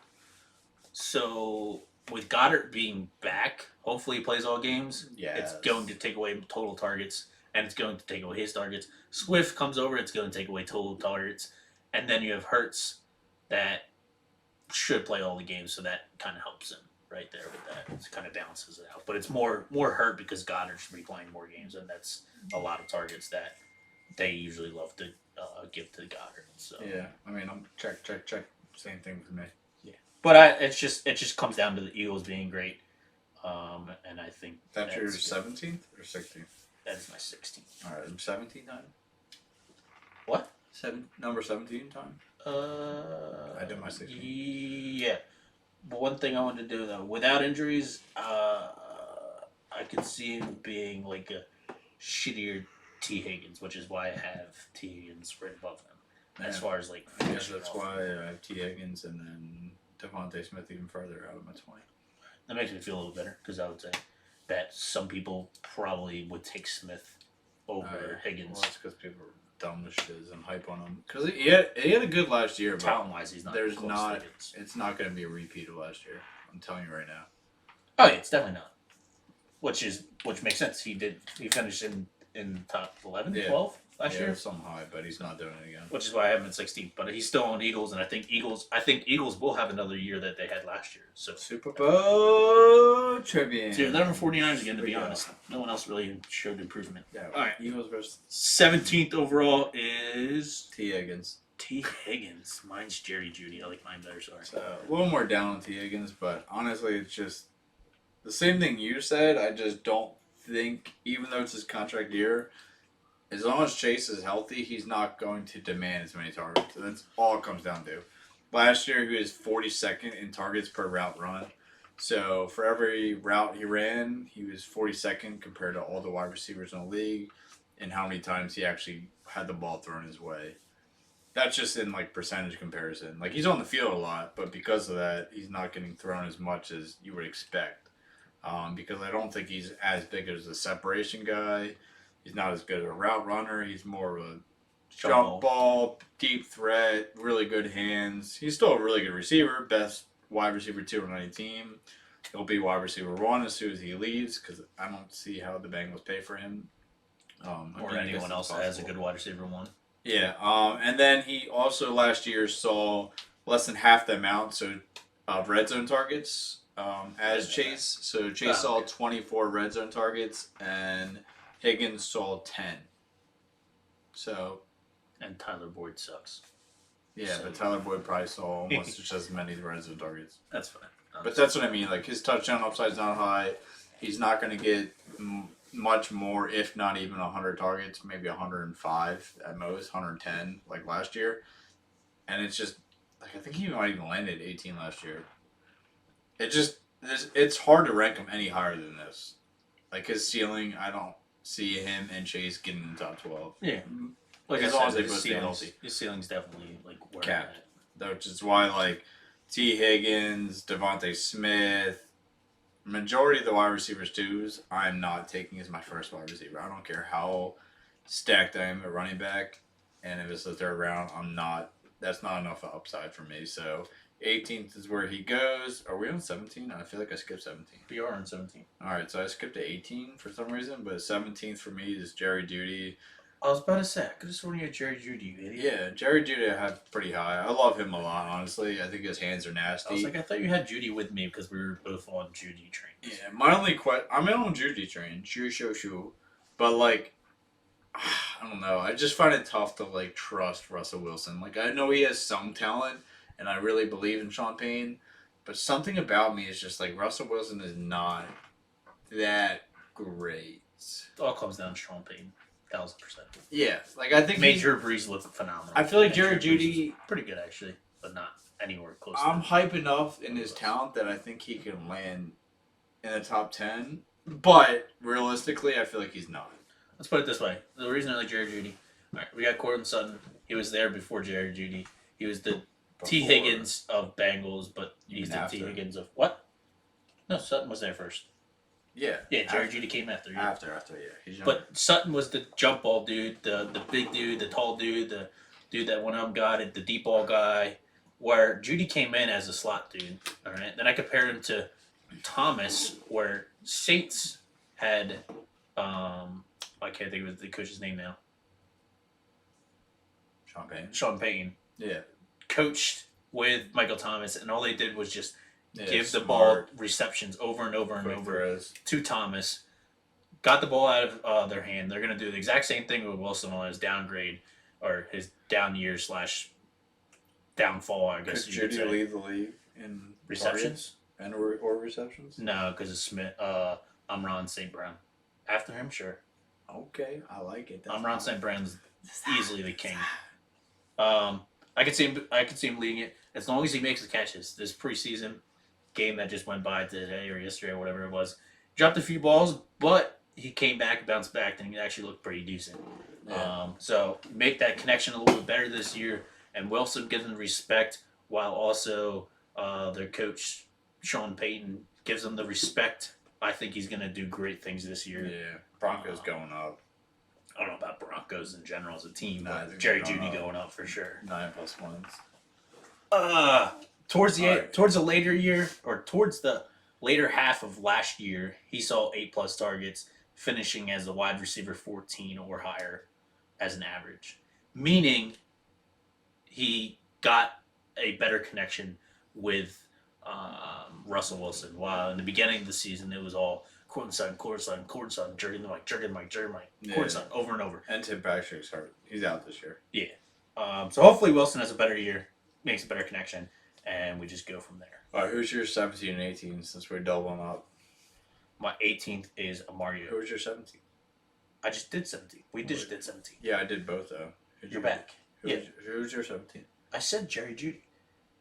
So, with Goddard being back, hopefully he plays all games. Yeah. It's going to take away total targets, and it's going to take away his targets. Swift comes over, it's going to take away total targets. And then you have Hurts, that should play all the games, so that kind of helps him right there with that. It kind of balances it out. But it's more hurt because Goddard should be playing more games, and that's a lot of targets that they usually love to give to Goddard. So Yeah, I mean, I'm check. Same thing with me. yeah, but it just comes down to the Eagles being great, and I think That's your good. 17th or 16th? That is my 16th. All right, 17 time. What? Number 17 time. I did my 16. Yeah. But one thing I wanted to do though, without injuries, I could see him being like a shittier T Higgins, which is why I have T Higgins right above him. As far as like, I guess that's why I have T Higgins and then Devontae Smith even further out of my 20. That makes me feel a little better because I would say that some people probably would take Smith over Higgins. Well, that's because people are dumb as shit and hype on him. Because he had a good last year, but Talent wise, he's not. there's close not. to Higgins. It's not going to be a repeat of last year. I'm telling you right now. Oh yeah, it's definitely not. Which makes sense. He finished in top 11, 12 last year. Some high, but he's not doing it again. Which is why I have him at 16th. But he's still on Eagles, and I think Eagles will have another year that they had last year. So Super Bowl champion. dude, they're 49ers again. To be honest, no one else really showed improvement. Yeah. All right. Eagles versus 17th overall is T Higgins. T Higgins. Mine's Jerry Judy. I like mine better. Sorry. So a little more down on T Higgins, but honestly, it's just the same thing you said. I just don't think, even though it's his contract year, as long as Chase is healthy, he's not going to demand as many targets. That's all it comes down to. Last year, he was 42nd in targets per route run. So for every route he ran, he was 42nd compared to all the wide receivers in the league, and how many times he actually had the ball thrown his way. That's just in like percentage comparison. Like he's on the field a lot, but because of that, he's not getting thrown as much as you would expect. Because I don't think he's as big as a separation guy. He's not as good as a route runner. He's more of a jump ball, deep threat, really good hands. He's still a really good receiver, best wide receiver 2 on any team. He'll be wide receiver 1 as soon as he leaves because I don't see how the Bengals pay for him. Or anyone else that has a good wide receiver 1. Yeah, and then he also last year saw less than half the amount of red zone targets as Chase. So Chase saw 24 red zone targets, and Higgins saw 10. So, and Tyler Boyd sucks. Yeah, but Tyler Boyd probably saw almost just as many red zone targets. That's fine. But that's what I mean. Like his touchdown upside's not high. He's not going to get much more, if not even 100 targets, maybe 105 at most, 110 like last year. And it's just like I think he might even landed 18 last year. It's hard to rank him any higher than this. Like his ceiling, I don't see him and Chase getting in the top 12. Yeah, like as long as they both stay healthy. His ceiling's definitely like where capped. Which is why like T Higgins, Devontae Smith. Majority of the wide receivers twos, I'm not taking as my first wide receiver. I don't care how stacked I am at running back, and if it's the third round, I'm not. That's not enough upside for me. So 18th is where he goes. Are we on 17? I feel like I skipped 17. We are on 17. All right, so I skipped to 18 for some reason, but 17th for me is Jerry Jeudy. I was about to say, I could have sworn you had Jerry Jeudy, you idiot. Yeah, Jerry Jeudy I have pretty high. I love him a lot, honestly. I think his hands are nasty. I was like, I thought you had Jeudy with me because we were both on Jeudy trains. Yeah, my only I'm on Jeudy train. Shoo. But, like, I don't know. I just find it tough to, like, trust Russell Wilson. Like, I know he has some talent, and I really believe in Sean Payne, but something about me is just, like, Russell Wilson is not that great. It all comes down to Sean Payne. 1,000%. Yeah, like I think made Drew Brees look phenomenal. I feel like Jerry Jeudy pretty good actually, but not anywhere close. I'm hype enough in his talent that I think he can land in the top 10. But realistically, I feel like he's not. Let's put it this way: the reason I like Jerry Jeudy, all right, we got Courtland Sutton. He was there before Jerry Jeudy. He was the T Higgins of Bengals, but he's the T Higgins of what? No, Sutton was there first. Yeah. Yeah, Jerry Jeudy came after. Yeah. After, yeah. But Sutton was the jump ball dude, the big dude, the tall dude, the dude that one of them got it, the deep ball guy. Where Jeudy came in as a slot dude. All right. Then I compared him to Thomas, where Saints had, I can't think of the coach's name now. Sean Payne. Sean Payne. Yeah. Coached with Michael Thomas, and all they did was just Yeah, give the smart, ball receptions over and over and quick over throws. to Thomas. Got the ball out of their hand. They're going to do the exact same thing with Wilson on his downgrade or his down year / downfall, I guess Could you could Judy say. lead the league in Receptions? and or receptions? No, because it's Smith. Amron St. Brown. After him, sure. Okay, I like it. Amron St. Brown's easily the king. I could see him. I could see him leading it as long as he makes the catches. This preseason game that just went by today or yesterday or whatever it was, dropped a few balls, but he came back, bounced back, and he actually looked pretty decent. Yeah. So make that connection a little bit better this year, and Wilson gives them respect while also their coach Sean Payton gives them the respect. I think he's going to do great things this year. Yeah, Broncos going up. I don't know about Broncos in general as a team, Nah, I but think Jerry they're going Jeudy up. going up for sure. 9+ wins. Towards Alright. towards the later year or towards the later half of last year, he saw 8+ targets, finishing as a wide receiver 14 or higher as an average, meaning he got a better connection with Russell Wilson. While in the beginning of the season, it was all courtside, jerking the mic, Yeah. courtside, over and over. And Tim Patrick's hurt. He's out this year. So hopefully Wilson has a better year, makes a better connection, and we just go from there. All right, who's your 17 and 18 since we're doubling up? My 18th is Mario. Who's your 17? I just did 17. We just did 17. Yeah, I did both though. You're back. Who's your 17? I said Jerry Jeudy.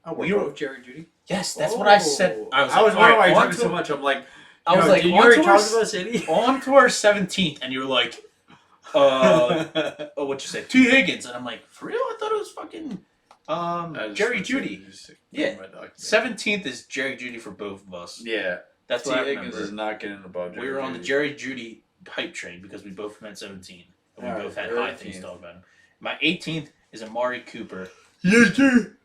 Oh, We were- both Jerry Jeudy. Yes, that's what I said. I was wondering like, why you on talking to- so much. I'm like, I was like, did you on already to our talk about City? on to our 17th, and you were like, what'd you say? T. Higgins. And I'm like, for real? I thought it was fucking Jerry Jeudy. Yeah. 17th is Jerry Jeudy for both of us. Yeah. That's T. what I Higgins remember. is not getting above Jerry We were on the Jeudy. Jerry Jeudy hype train because we both meant 17. And we All both right, had your high things to 18th. talk about him. My 18th is Amari Cooper. Yes, sir.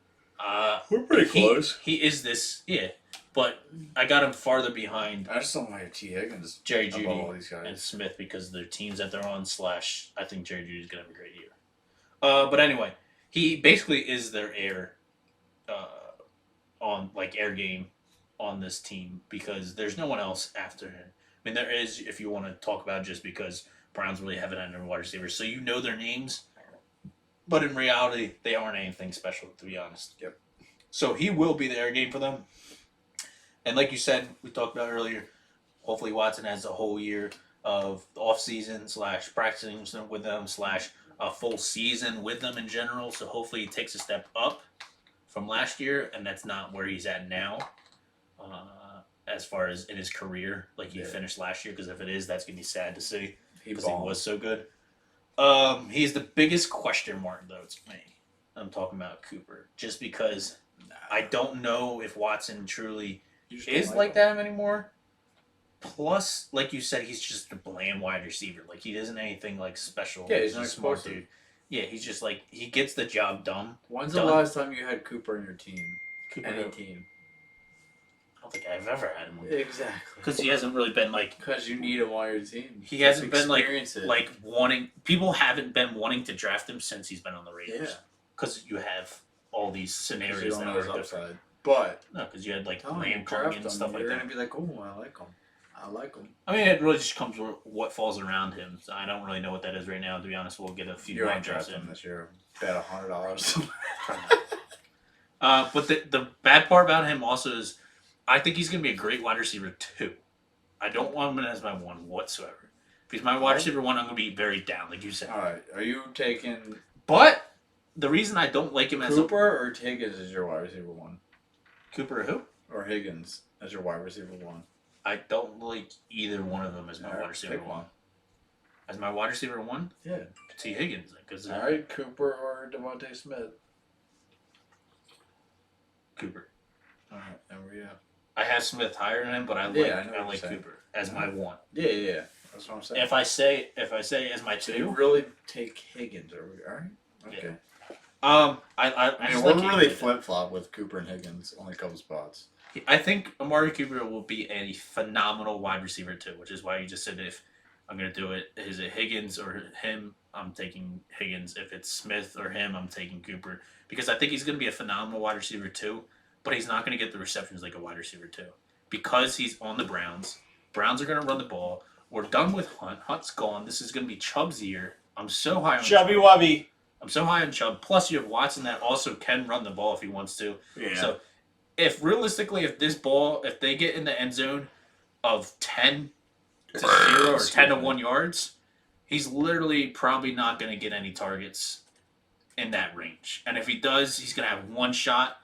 We're pretty He- close. He is this, yeah. But I got him farther behind I just don't like T. Higgins Jerry above all Jeudy these and guys. Smith because their teams that they're on / I think Jerry Judy's going to have a great year. But anyway, he basically is their heir on, like, air game on this team because there's no one else after him. I mean, there is, if you want to talk about it, just because Browns really haven't had any wide receivers. So you know their names, but in reality, they aren't anything special, to be honest. Yep. So he will be the air game for them. And like you said, we talked about earlier, hopefully Watson has a whole year of off-season / practicing with them / a full season with them in general. So hopefully he takes a step up from last year, and that's not where he's at now as far as in his career, like he finished last year. Because if it is, that's going to be sad to see because he was so good. He's the biggest question mark, though, to me. I'm talking about Cooper. Just because I don't know if Watson truly is like that anymore. Plus, like you said, he's just a bland wide receiver. Like, he isn't anything, like, special. Yeah, he's not a smart explosive. dude. Yeah, he's just, like, he gets the job done. When's Done. the last time you had Cooper in your team? Cooper, Any I team. don't think I've ever had him. Exactly. Because he hasn't really been, like, Because you need him on your team. he hasn't been, Experience it. like, wanting, people haven't been wanting to draft him since he's been on the Raiders. Yeah. Because you have all these 'Cause you scenarios don't that know his are different. upside. But No, because you had, like, tell him Lamb you coming draft in him, and stuff like you're that. gonna be like, oh, I like him. I like him. I mean, it really just comes with what falls around him. So I don't really know what that is right now. To be honest, we'll get a few You more ain't drafts drafting in. him this year. Bet $100. But the bad part about him also is, I think he's going to be a great wide receiver too. I don't want him as my one whatsoever. If he's my wide receiver one, I'm going to be very down, like you said. All right. Are you taking But the reason I don't like him as Cooper or Higgins as your wide receiver one? Cooper, who? Or Higgins as your wide receiver one? I don't like either one of them as my All right, wide receiver pick one. As my wide receiver one, Yeah. T. Higgins, because All right, Cooper or Devontae Smith. Cooper. All right, and we have. I have Smith higher than him, but I Yeah, I know like what you're saying. Cooper as my one. Yeah. That's what I'm saying. If I say as my So you two, really take Higgins, are we? All right. Okay. I I mean, just we're like really Higgins. flip flop with Cooper and Higgins, only a couple spots. I think Amari Cooper will be a phenomenal wide receiver too, which is why you just said if I'm going to do it. Is it Higgins or him? I'm taking Higgins. If it's Smith or him, I'm taking Cooper. Because I think he's going to be a phenomenal wide receiver too, but he's not going to get the receptions like a wide receiver too. Because he's on the Browns. Browns are going to run the ball. We're done with Hunt. Hunt's gone. This is going to be Chubb's year. I'm so high on Chubby Chubb. Wubby. I'm so high on Chubb. Plus, you have Watson that also can run the ball if he wants to. Yeah. So, if realistically, if they get in the end zone of 10 to 0 or 10 to 1 yards, he's literally probably not going to get any targets in that range. And if he does, he's going to have one shot,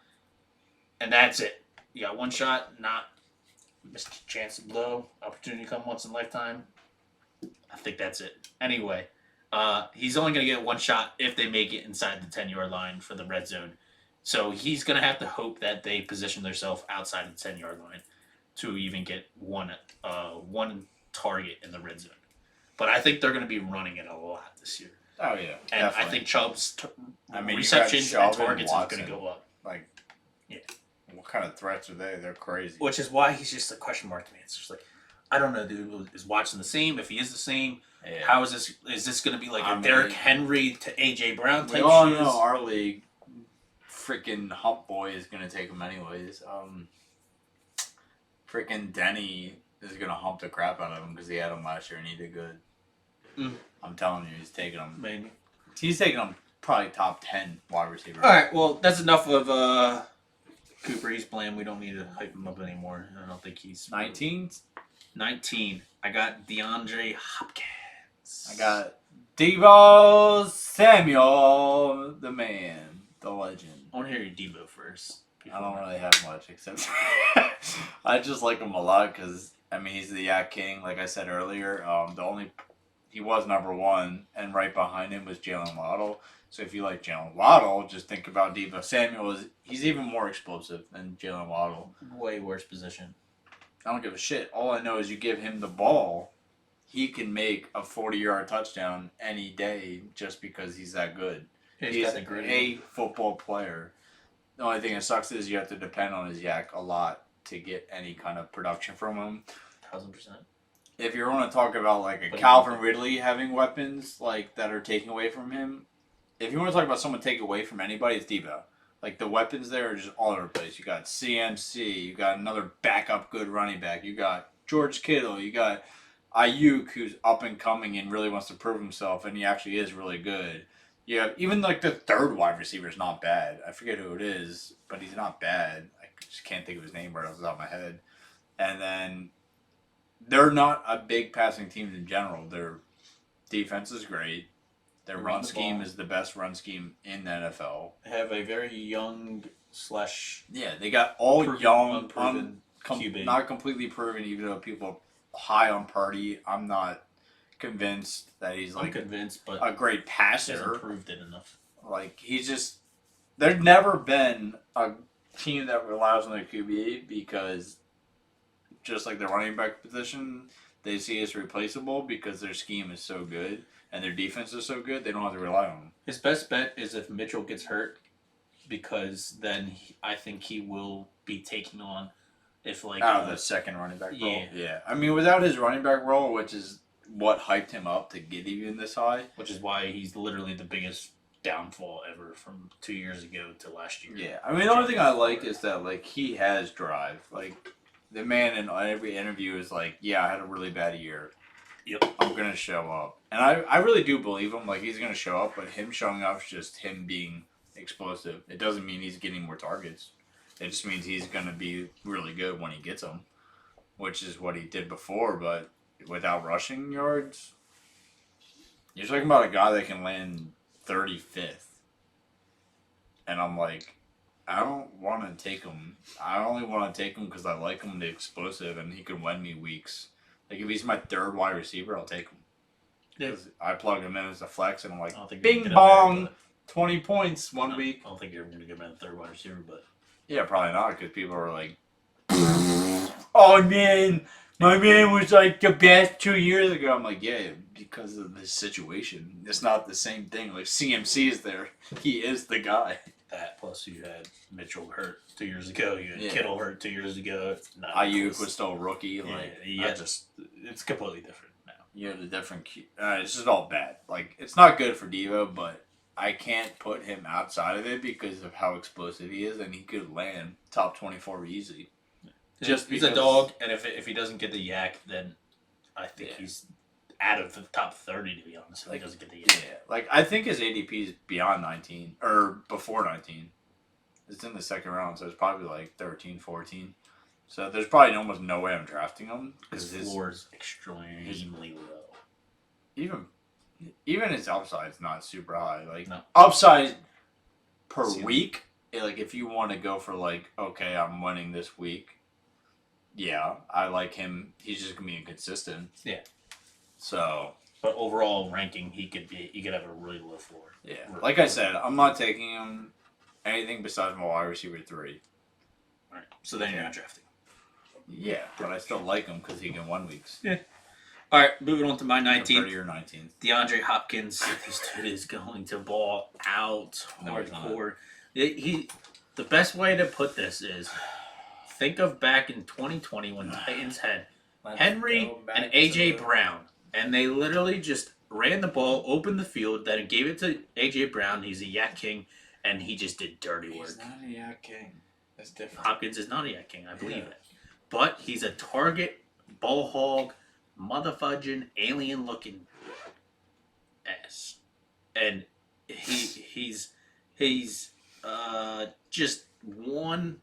and that's it. You got one shot, not missed a chance to blow, opportunity come once in a lifetime. I think that's it. Anyway, he's only going to get one shot if they make it inside the 10-yard line for the red zone. So he's going to have to hope that they position themselves outside the 10-yard line to even get one target in the red zone. But I think they're going to be running it a lot this year. Oh yeah, And definitely. I think Chubb's you receptions got and Chubb targets is Watson. going to go up. Like, yeah. What kind of threats are they? They're crazy. Which is why he's just a question mark to me. It's just like, I don't know, dude. Is Watson the same? If he is the same, Yeah. how is this? Is this going to be like a Derrick Henry to AJ Brown type? We all shoes? know our league, freaking Hump Boy is gonna take him anyways. Freaking Denny is gonna hump the crap out of him because he had him last year and he did good. Mm. I'm telling you, he's taking him. Maybe. He's taking him probably top 10 wide receiver. All right. Well, that's enough of Cooper. He's bland. We don't need to hype him up anymore. I don't think he's 19. 19. I got DeAndre Hopkins. I got Devo Samuel, the man, the legend. I want to hear your Debo first. I don't really have much except I just like him a lot because I mean he's the Yak King, like I said earlier. He was number one, and right behind him was Jalen Waddle. So if you like Jalen Waddle, just think about Deebo Samuel. He's even more explosive than Jalen Waddle. Way worse position. I don't give a shit. All I know is you give him the ball, he can make a 40-yard touchdown any day just because he's that good. He's a football player. The only thing that sucks is you have to depend on his yak a lot to get any kind of production from him. 1000%. If you want to talk about like a Calvin Ridley having weapons like that are taking away from him, if you want to talk about someone taking away from anybody, it's Debo. Like the weapons there are just all over the place. You got CMC, you got another backup good running back, you got George Kittle, you got Ayuk who's up and coming and really wants to prove himself, and he actually is really good. Yeah, even like the third wide receiver is not bad. I forget who it is, but he's not bad. I just can't think of his name right off the top of my head. And then they're not a big passing team in general. Their defense is great. Their run scheme is the best run scheme in the NFL. They have a very young / Yeah, they got all young, unproven QB. Not completely proven, even though people are high on Purdy. I'm not convinced that he's I'm like convinced, but a great he passer. hasn't proved it enough. Like he's just there's never been a team that relies on their QB because just like the running back position, they see as replaceable because their scheme is so good and their defense is so good, they don't have to rely on them. His best bet is if Mitchell gets hurt, because then I think he will be taking on if like out of the second running back role. Yeah. Yeah. I mean, without his running back role, which is what hyped him up to get even this high. which is why he's literally the biggest downfall ever from 2 years ago to last year. Yeah. I mean, the only thing I like is that like he has drive. Like the man in every interview is like, yeah, I had a really bad year. Yep. I'm going to show up. And I really do believe him. Like, he's going to show up, but him showing up is just him being explosive. It doesn't mean he's getting more targets. It just means he's going to be really good when he gets them, which is what he did before, but without rushing yards, you're talking about a guy that can land 35th. And I'm like, I don't want to take him. I only want to take him because I like him, the explosive, and he can win me weeks. Like, if he's my third wide receiver, I'll take him. Yeah. I plug him in as a flex, and I'm like, I don't think bing you're gonna bong, get him 20 points there, one but week. I don't think you're going to give him a third wide receiver, but Yeah, probably not, because people are like, oh, man, my man was like the best 2 years ago. I'm like, yeah, because of this situation. It's not the same thing. Like, CMC is there. He is the guy. that plus you had Mitchell hurt 2 years ago, you had Yeah. Kittle hurt 2 years ago. It's not Ayuk close. was still a rookie. Like, yeah, it's completely different now. You have the different. This is all bad. Like it's not good for Devo, but I can't put him outside of it because of how explosive he is, and he could land top 24 easily. Just he's a dog, and if he doesn't get the yak, then I think he's out of the top 30. To be honest, if he doesn't get the yak. Yeah, like I think his ADP is beyond 19 or before 19. It's in the second round, so it's probably like 13, 14. So there's probably almost no way I'm drafting him His floor is extremely low. Even his upside is not super high. Like no. upside per week, like if you want to go for like, okay, I'm winning this week. Yeah, I like him. He's just gonna be inconsistent. Yeah. So, but overall ranking, he could have a really low floor. Yeah, like I said, I'm not taking him anything besides my wide receiver 3. All right. So then you're not drafting. Yeah, but I still like him because he can 1 weeks. Yeah. All right, moving on to my 19th. Your 19th. DeAndre Hopkins. This dude is going to ball out hardcore. The best way to put this is think of back in 2020 when Titans had Henry and A.J. Brown, and they literally just ran the ball, opened the field, then gave it to A.J. Brown. He's a yak king, and he just did dirty work. He's not a yak king. That's different. Hopkins is not a yak king, I believe it. But he's a target, ball hog, motherfudging, alien-looking ass. And he's just one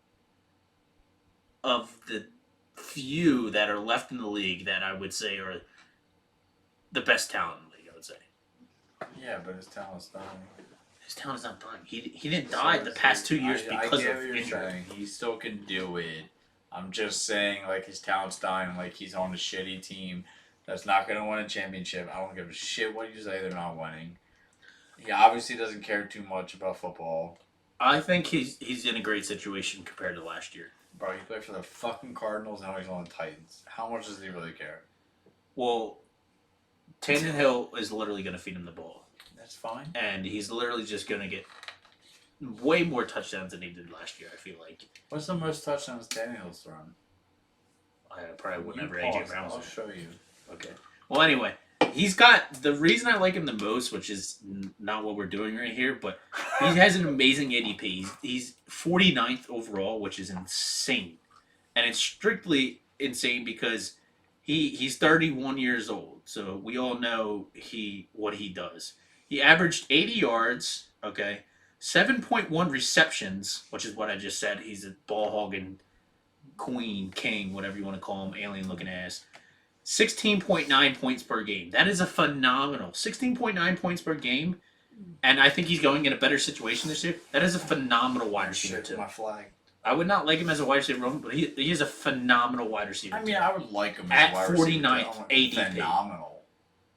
of the few that are left in the league that I would say are the best talent in the league, I would say. Yeah, but his talent's dying. His talent's not dying. He didn't die the past 2 years because of injury. He still can do it. I'm just saying, like, his talent's dying. Like, he's on a shitty team that's not going to win a championship. I don't give a shit what you say they're not winning. He obviously doesn't care too much about football. I think he's in a great situation compared to last year. Bro, he played for the fucking Cardinals, now he's on the Titans. How much does he really care? Well, Tannehill is literally going to feed him the ball. That's fine. And he's literally just going to get way more touchdowns than he did last year, I feel like. What's the most touchdowns Daniel's thrown? I probably would never A.J. Brown. I'll show you. Okay. Well, anyway, he's got the reason I like him the most, which is not what we're doing right here, but he has an amazing ADP. He's 49th overall, which is insane. And it's strictly insane because he's 31 years old. So we all know what he does. He averaged 80 yards, okay, 7.1 receptions, which is what I just said. He's a ball hogging queen, king, whatever you want to call him, alien looking ass. 16.9 points per game. That is a phenomenal 16.9 points per game, and I think he's going in a better situation this year. That is a phenomenal wide receiver too. My flag. I would not like him as a wide receiver, but he is a phenomenal wide receiver. I mean, I would like him as a wide receiver. At 49th ADP. Phenomenal.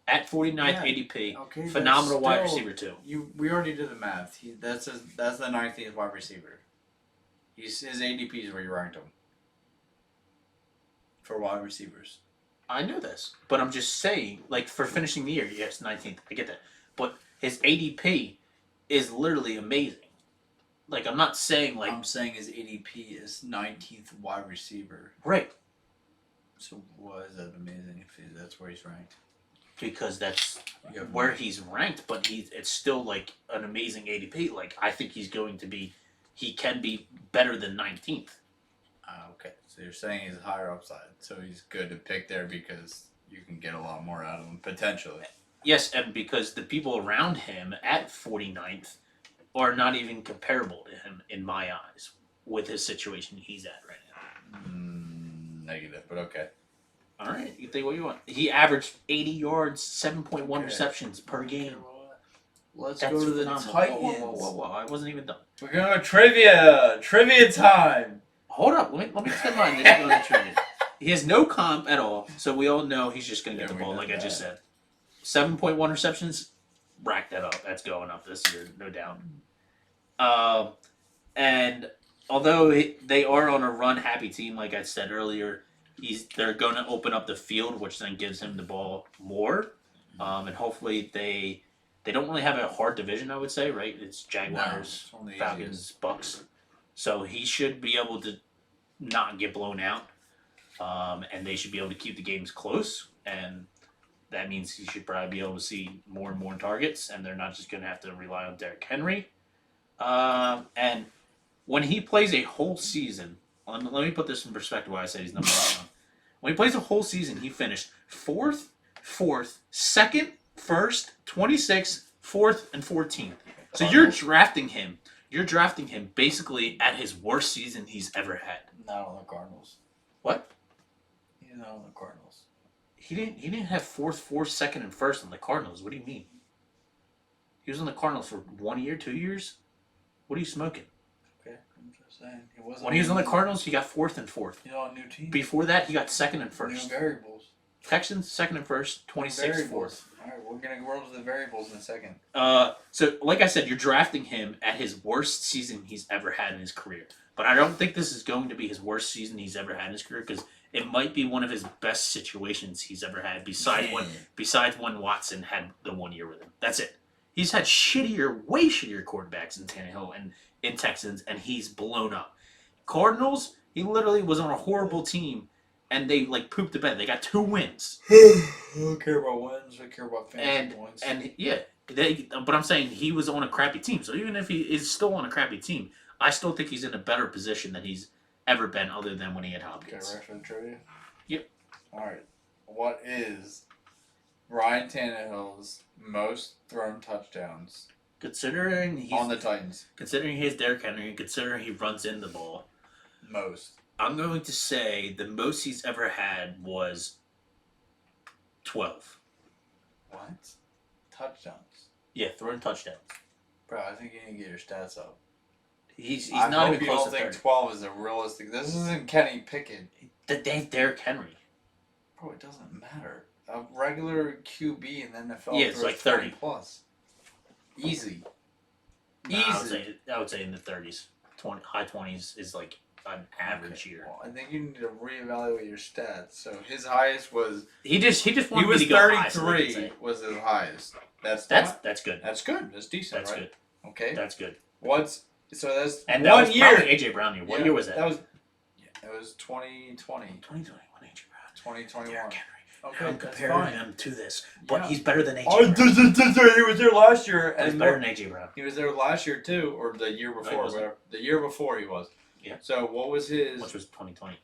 At 49th ADP. Okay, phenomenal wide receiver too. We already did the math. That's the 19th wide receiver. His ADP is where you ranked him. For wide receivers. I know this, but I'm just saying, like, for finishing the year, yes, 19th, I get that. But his ADP is literally amazing. Like, I'm not saying, like... I'm saying his ADP is 19th wide receiver. Right. So why is that amazing if that's where he's ranked? Because that's where he's ranked, but it's still, like, an amazing ADP. Like, I think he can be better than 19th. Okay, so you're saying he's higher upside, so he's good to pick there because you can get a lot more out of him, potentially. Yes, and because the people around him at 49th are not even comparable to him, in my eyes, with his situation he's at right now. Negative, but okay. All right, you think what you want. He averaged 80 yards, 7.1 receptions per game. Let's go to the Titans. Whoa, I wasn't even done. We're going to trivia! Trivia time! Hold up, let me get mine. Then go to trivia. He has no comp at all, so we all know he's just going to get the ball, like I just said. 7.1 receptions, rack that up. That's going up this year, no doubt. And although they are on a run-happy team, like I said earlier, they're going to open up the field, which then gives him the ball more. And hopefully they don't really have a hard division, I would say, right? It's Jaguars, Falcons, Bucks. So he should be able to not get blown out. And they should be able to keep the games close. And that means he should probably be able to see more and more targets, and they're not just going to have to rely on Derrick Henry. And when he plays a whole season, let me put this in perspective why I said he's number one. When he plays a whole season, he finished fourth, second, first, 26th, fourth, and 14th. So you're drafting him. You're drafting him basically at his worst season he's ever had. Not on the Cardinals. What? He's not on the Cardinals. He didn't have fourth, second, and first on the Cardinals. What do you mean? He was on the Cardinals for 1 year, 2 years. What are you smoking? Okay, I'm just saying. When he was on the Cardinals, he got fourth and fourth. You know, a new team. Before that, he got second and first. New variables. Texans, second and first, 26th, fourth. All right, we're going to go over the variables in a second. So, like I said, you're drafting him at his worst season he's ever had in his career. But I don't think this is going to be his worst season he's ever had in his career because it might be one of his best situations he's ever had besides when Watson had the 1 year with him. That's it. He's had way shittier quarterbacks in Tannehill and in Texans, and he's blown up. Cardinals, he literally was on a horrible team, and they pooped the bed. They got 2 wins. I don't care about wins. I care about fantasy points. And yeah, but I'm saying he was on a crappy team. So even if he is still on a crappy team, I still think he's in a better position than he's ever been, other than when he had Hopkins. Okay, right for the trivia. Yep. All right. What is Ryan Tannehill's most thrown touchdowns Considering he's on the Titans? Considering he has Derrick Henry, considering he runs in the ball, Most. I'm going to say the most he's ever had was 12. What? Touchdowns. Yeah, throwing touchdowns. Bro, I think you need to get your stats up. He's I not hope even you close don't to think 30. 12 is a realistic. This isn't Kenny Pickett. They have Derrick Henry. Bro, it doesn't matter. A regular QB in the NFL Yeah, it's throws like 30 plus. Easy. Nah, Easy. I would say in the 30s. High 20s is like an average year. Well, I think you need to reevaluate your stats. So his highest was He just wanted he was me to go high, so I could 33 say. was his highest. That's good. That's good. That's decent, That's right? good. Okay. That's good. That's And 1 that was year. probably AJ Brown year. What year was that? That was 2020. 2021 AJ Brown. 2021. Derrick Henry. Okay, I'm that's comparing fine. him to this, but Yeah. he's better than AJ Oh, Brown. he was there last year, He's and better than AJ Brown. he was there last year too, or the year before, wasn't. whatever. The year before he was. Yeah. So what was his? Which was 2020.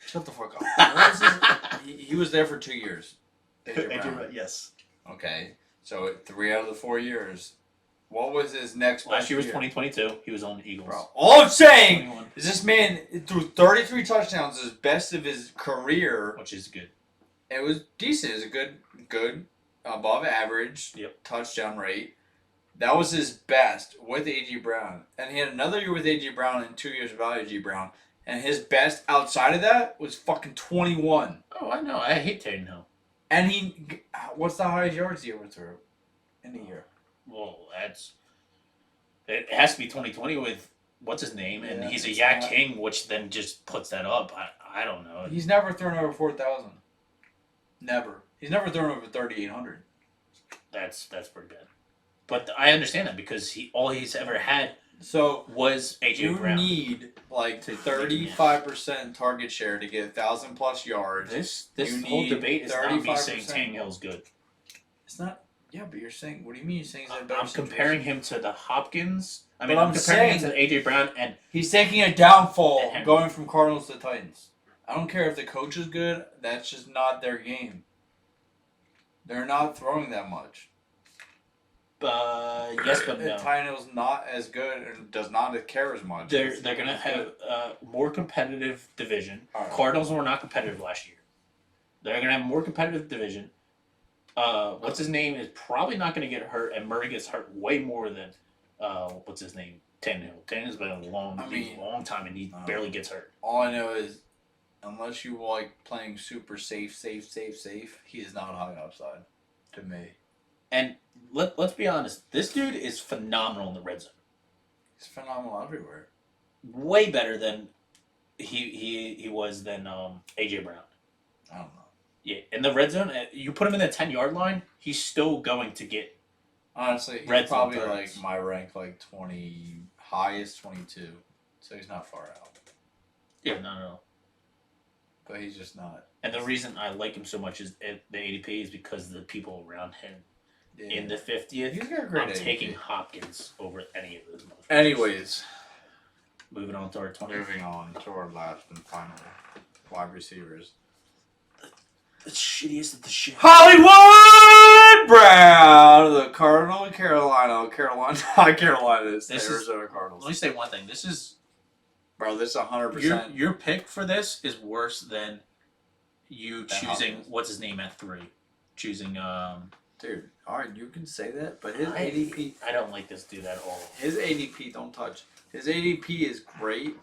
Shut the fuck up. What was his, he was there for 2 years. AJ Brown. Yes. Okay, so 3 out of the 4 years. What was his next? Last best year was 2022. He was on the Eagles. Bro, all I'm saying 21, is this man threw 33 touchdowns, his best of his career. which is good. It was decent. It was a good, above average Yep. touchdown rate. That was his best with A.J. Brown. And he had another year with A.J. Brown and 2 years without A.J. Brown. And his best outside of that was fucking 21. Oh, I know. I hate Tannehill. And what's the highest yards he ever threw in a year? Well, it has to be 2020 with what's his name, and Yeah, he's a it's Yak not- King, which then just puts that up. I don't know. He's never thrown over 4,000. Never. He's never thrown over 3,800. That's pretty bad. But I understand that because all he's ever had So was AJ you Brown. need like To 35% target share to get 1,000+ yards. This You whole need debate is not me saying 35% Tannehill's good. It's not. Yeah, but you're saying. What do you mean? You're saying he's in a I'm better comparing situation? him to the Hopkins. I But mean, I'm I'm comparing him saying- to AJ Brown, and He's taking a downfall And Henry. going from Cardinals to Titans. I don't care if the coach is good. That's just not their game. They're not throwing that much. yes, but no. Tynell's not as good and does not care as much. They're gonna have a more competitive division. All right. Cardinals were not competitive last year. They're gonna have a more competitive division. What's his name is probably not gonna get hurt, and Murray gets hurt way more than what's his name, Tannehill. Tannehill's been a long time, and he barely gets hurt. All I know is, unless you like playing super safe, he is not high upside to me. And let's be honest, this dude is phenomenal in the red zone. He's phenomenal everywhere. Way better than he was than AJ Brown. I don't know. Yeah, in the red zone, you put him in the 10-yard line, he's still going to get. Honestly, he's Red zone probably targets. like my rank, like 20, highest 22. So he's not far out. Yeah, no. but he's just not. And the reason I like him so much is the ADP is because of the people around him. Yeah. In the 50th, He's got a great I'm ADP. taking Hopkins over any of those motherfuckers. Anyways, moving on to our 20th. moving on to our last and final wide receivers. The shittiest of the shit. Hollywood Brown, the Cardinal, Carolina, it's the Arizona Cardinals. Let me say one thing. This is, bro, this is 100%. Your pick for this is worse than you choosing Hopkins. what's his name at 3, choosing Dude, all right, you can say that, but his ADP. I don't like this dude at all. His ADP, don't touch. His ADP is great.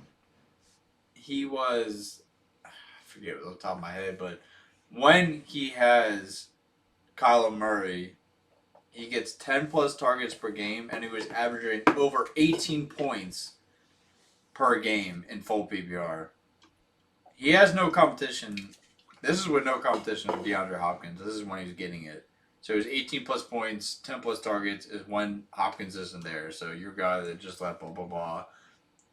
He was, I forget off the top of my head, but when he has Kyler Murray, he gets 10 plus targets per game, and he was averaging over 18 points per game in full PPR. He has no competition. This is with no competition with DeAndre Hopkins. This is when he's getting it. So his 18 plus points, 10 plus targets is when Hopkins isn't there. So your guy that just left, blah, blah, blah.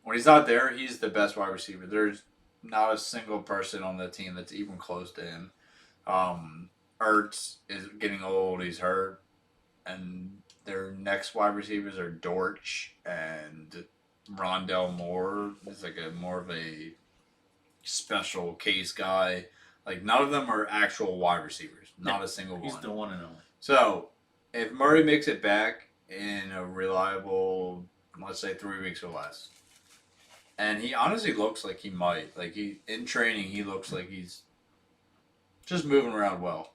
When he's not there, he's the best wide receiver. There's not a single person on the team that's even close to him. Ertz is getting old. He's hurt. And their next wide receivers are Dortch and Rondell Moore. He's like more of a special case guy. Like, none of them are actual wide receivers. Not a single one. He's the one and only. So, if Murray makes it back in a reliable, let's say 3 weeks or less, and he honestly looks like he might. Like, in training, he looks like he's just moving around well.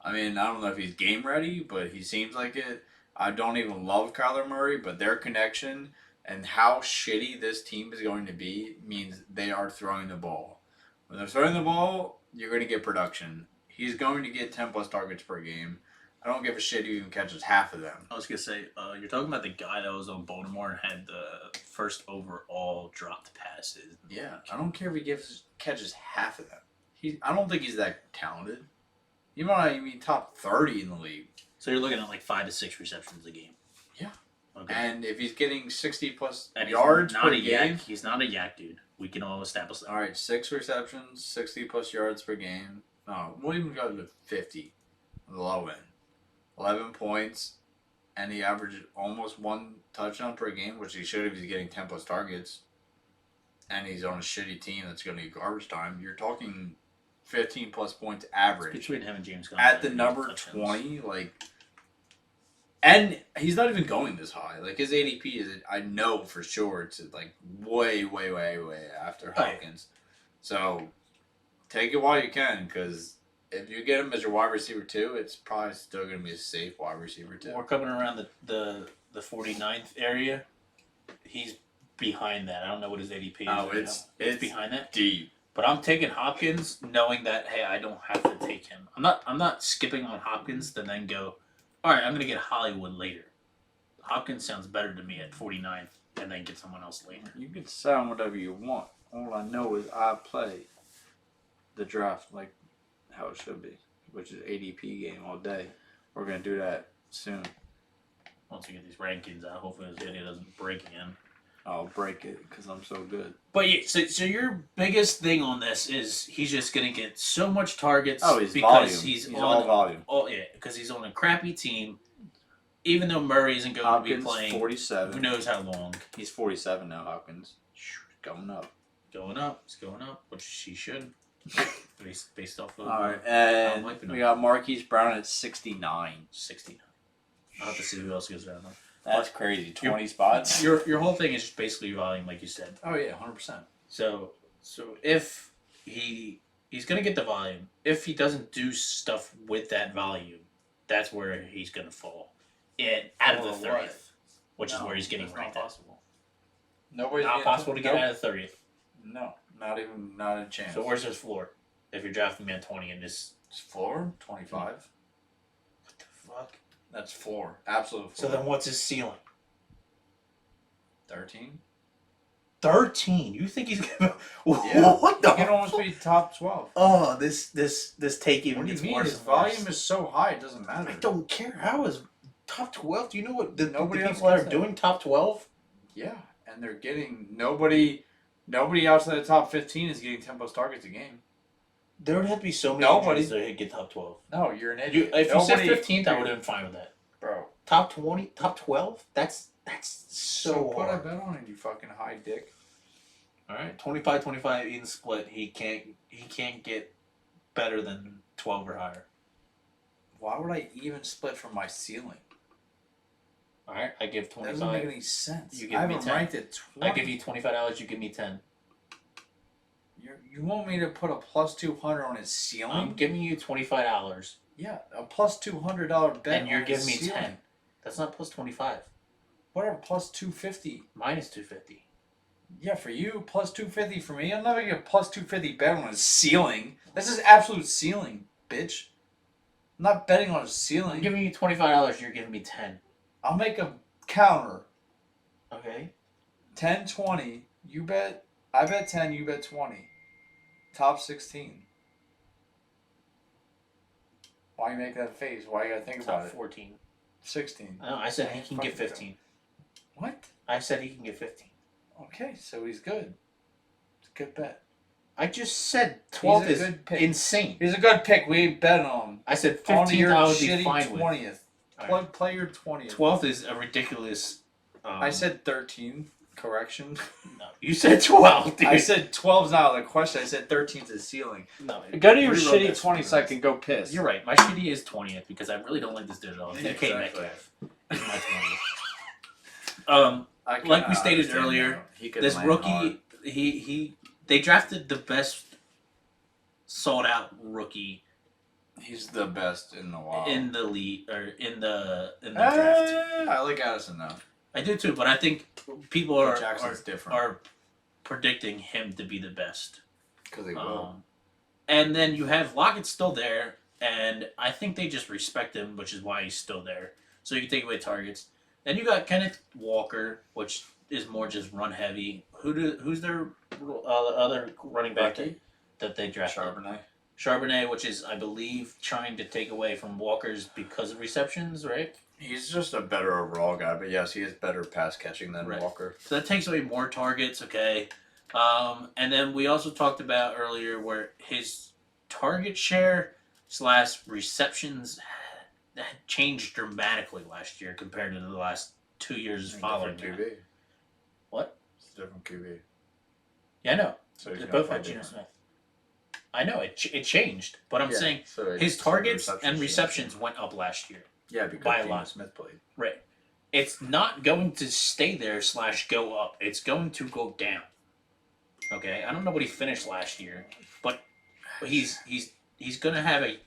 I mean, I don't know if he's game ready, but he seems like it. I don't even love Kyler Murray, but their connection and how shitty this team is going to be means they are throwing the ball. When they're throwing the ball, you're going to get production. He's going to get 10 plus targets per game. I don't give a shit who even catches half of them. I was going to say, you're talking about the guy that was on Baltimore and had the first overall dropped passes. Yeah, I don't care if he catches half of them. I don't think he's that talented. You might not even be top 30 in the league. So you're looking at like 5 to 6 receptions a game. Yeah. Okay. And if he's getting 60 plus and yards per game. Yak. He's not a yak dude. We can all establish that. All right, 6 receptions, 60 plus yards per game. No, we'll even go to 50 on the low end. 11 points, and he averaged almost 1 touchdown per game, which he should if he's getting 10 plus targets. And he's on a shitty team that's going to get garbage time. You're talking 15 plus points average. Between him and James Conner. At the number 20, like. And he's not even going this high. Like, his ADP is, I know for sure, it's like way, way, way, way after Hopkins. So, take it while you can, because if you get him as your wide receiver 2, it's probably still going to be a safe wide receiver 2. We're coming around the 49th area. He's behind that. I don't know what his ADP is. Oh, it's behind that. Deep. But I'm taking Hopkins, knowing that hey, I don't have to take him. I'm not skipping on Hopkins to then go, all right, I'm gonna get Hollywood later. Hopkins sounds better to me at 49, and then get someone else later. You can sound whatever you want. All I know is I play the draft like how it should be, which is ADP game all day. We're gonna do that soon. Once we get these rankings out, hopefully this video doesn't break again. I'll break it because I'm so good. But yeah, so your biggest thing on this is he's just gonna get so much targets. Oh, he's because volume. he's on all volume. Oh yeah, because he's on a crappy team. Even though Murray isn't going Hopkins, to be playing, 47. who knows how long? He's 47 now. Hopkins going up. He's going up, which he should. based off of. All right, and we got Marquise Brown at 69. 69. I'll have to see who else goes down there. That's crazy. 20 spots. Your whole thing is just basically volume, like you said. Oh yeah, 100%. So if he's gonna get the volume, if he doesn't do stuff with that volume, that's where he's gonna fall. Out of the 30th, which is where he's getting ranked. Not possible. Nobody's not possible to get out of the 30th. No, not a chance. So where's his floor? If you're drafting me at 20 and this floor 25. What the fuck? That's floor. Absolute floor. So then what's his ceiling? 13. 13. You think he's gonna? Yeah. What the? He can almost be top 12. Oh, this take even What do you gets mean? worse. His volume is so high, it doesn't matter. I don't care. How is top 12? Do you know what the Nobody else people that are gets doing top 12? Yeah, and they're getting nobody outside the top 15 is getting 10 plus targets a game. There would have to be so many Nobody. injuries that get top 12. No, you're an You, idiot. if you said Nobody- 15th, I would have been fine with that. Bro. Top 20, top 12? That's So put a hard. bet on it, you fucking high dick. All right, 25-25 even split. He can't get better than 12 or higher. Why would I even split from my ceiling? All right, I give That doesn't 25. make any sense. You give I me haven't 10. ranked at 20. I give you $25. You give me 10. You want me to put a plus 200 on his ceiling? I'm giving you $25, Yeah, a plus $200 bet. and you're on giving his me ceiling. 10. That's not plus 25. Whatever, plus 250. Minus 250. Yeah, for you, plus 250 for me. I'm never gonna get a plus 250 bet on his ceiling. This is absolute ceiling, bitch. I'm not betting on his I'm ceiling. giving you $25. You're giving me 10. I'll make a counter. Okay. 10, 20. You bet. I bet 10. You bet 20. Top 16. Why you make that face? Why you gotta think Top about it? 14. 16. No, I said he can get Fucking 15. What? I said he can get 15. Okay, so he's good. It's a good bet. I just said 12 He's a is good pick. insane. He's a good pick. We ain't betting on him. I said On 15th your I would be shitty fine with. 20th. All Play your 20th. 12th is a ridiculous. I said 13. Correction. No, you said 12, dude. I said 12's not out of the question. I said 13's the ceiling. No, Go to your rewrote shitty that 20 so I can go piss. You're right. My shitty is 20th because I really don't like this dude at all. Yeah, DK exactly. Metcalf is my 20th. I kinda Like we stated understand earlier, that. He could this land rookie, hard. they drafted the best sold out rookie He's the best in the wild. in the league or in the draft. I like Addison though. I do too, but I think people are Jackson's different. are predicting him to be the best. Because he will. And then you have Lockett still there, and I think they just respect him, which is why he's still there. So you can take away targets. Then you got Kenneth Walker, which is more just run heavy. Who's their other running back Becky? that they drafted? Charbonnet. Charbonnet, which is I believe trying to take away from Walker's because of receptions, right? He's just a better overall guy, but yes, he is better pass catching than Right. Walker. So that takes away more targets, okay. And then we also talked about earlier where his target share / receptions had changed dramatically last year compared to the last 2 years following Different that. QB. What? It's a different QB. Yeah, I know. So he's They gonna both play had Geno different. Smith. I know, it changed. But I'm Yeah, saying so his the targets and changed. receptions went up last year. Yeah, because by a Geno lot. Smith played. Right. It's not going to stay there / go up. It's going to go down. Okay? I don't know what he finished last year, but he's going to have a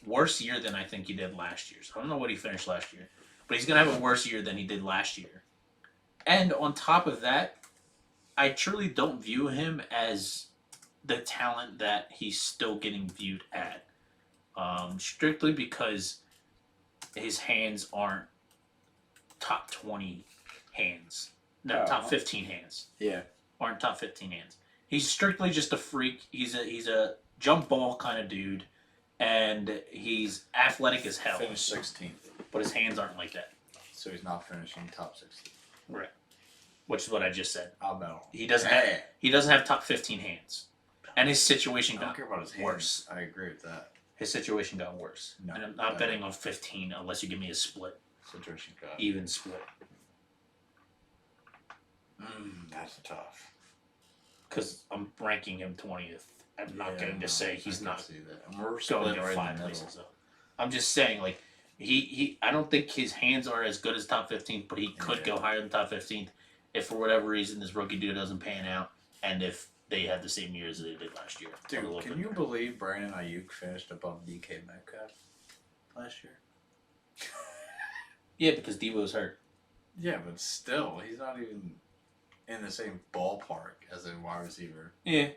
worse year than I think he did last year. So I don't know what he finished last year, but he's going to have a worse year than he did last year. And on top of that, I truly don't view him as the talent that he's still getting viewed at. Strictly because his hands aren't top 20 hands. No, top 15 hands. Yeah. Aren't top 15 hands. He's strictly just a freak. He's a jump ball kind of dude, and he's athletic as hell. Finished 16th. But his hands aren't like that. So he's not finishing top 16. Right. Which is what I just said. I'll bet on him. He doesn't have top 15 hands. And his situation I don't got care about his hands. worse. I agree with that. His situation got worse. No, And I'm not no. betting on 15 unless you give me a split. Situation got. Even split. That's tough. Because I'm ranking him 20th. I'm not Yeah, going to no, say I he's can not see that. And we're going split to right in 5 the middle. places though. I'm just saying, like, he I don't think his hands are as good as top 15, but he could Yeah. go higher than top 15 if for whatever reason this rookie dude doesn't pan out, and if they had the same year as they did last year. Or a little Dude, can bit you better. believe Brandon Ayuk finished above DK Metcalf last year? Yeah, because Devo's hurt. Yeah, but still, he's not even in the same ballpark as a wide receiver. Yeah.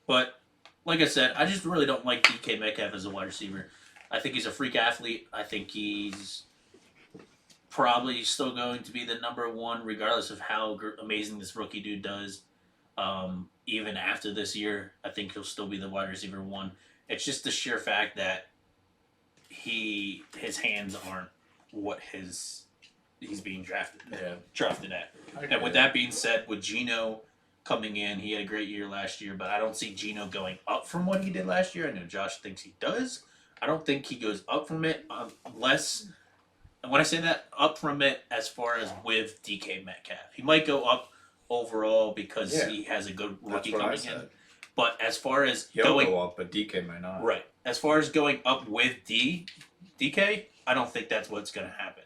But, like I said, I just really don't like DK Metcalf as a wide receiver. I think he's a freak athlete. I think he's probably still going to be the number one, regardless of how amazing this rookie dude does. Even after this year, I think he'll still be the wide receiver 1. It's just the sheer fact that his hands aren't what he's being drafted at. Yeah. And with that being said, with Geno coming in. He had a great year last year, but I don't see Gino going up from what he did last year. I know Josh thinks he does. I don't think he goes up from it unless, and when I say that, up from it as far as with DK Metcalf. He might go up overall because he has a good rookie coming in. But as far as he'll going go up, but DK might not. Right. As far as going up with DK, I don't think that's what's going to happen.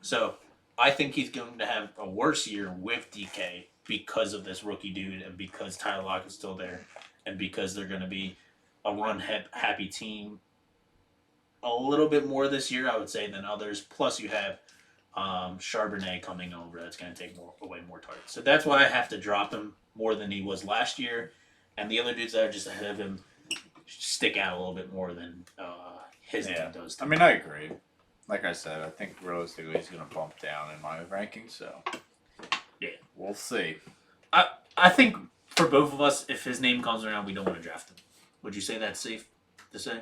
So I think he's going to have a worse year with DK because of this rookie dude and because Tyler Lockett is still there and because they're going to be a run-happy team a little bit more this year, I would say, than others. Plus you have Charbonnet coming over. That's going to take away more targets. So that's why I have to drop him more than he was last year. And the other dudes that are just ahead of him stick out a little bit more than his team does. I mean, I agree. Like I said, I think realistically he's going to bump down in my ranking, so yeah, we'll see. I think for both of us, if his name comes around, we don't want to draft him. Would you say that's safe to say?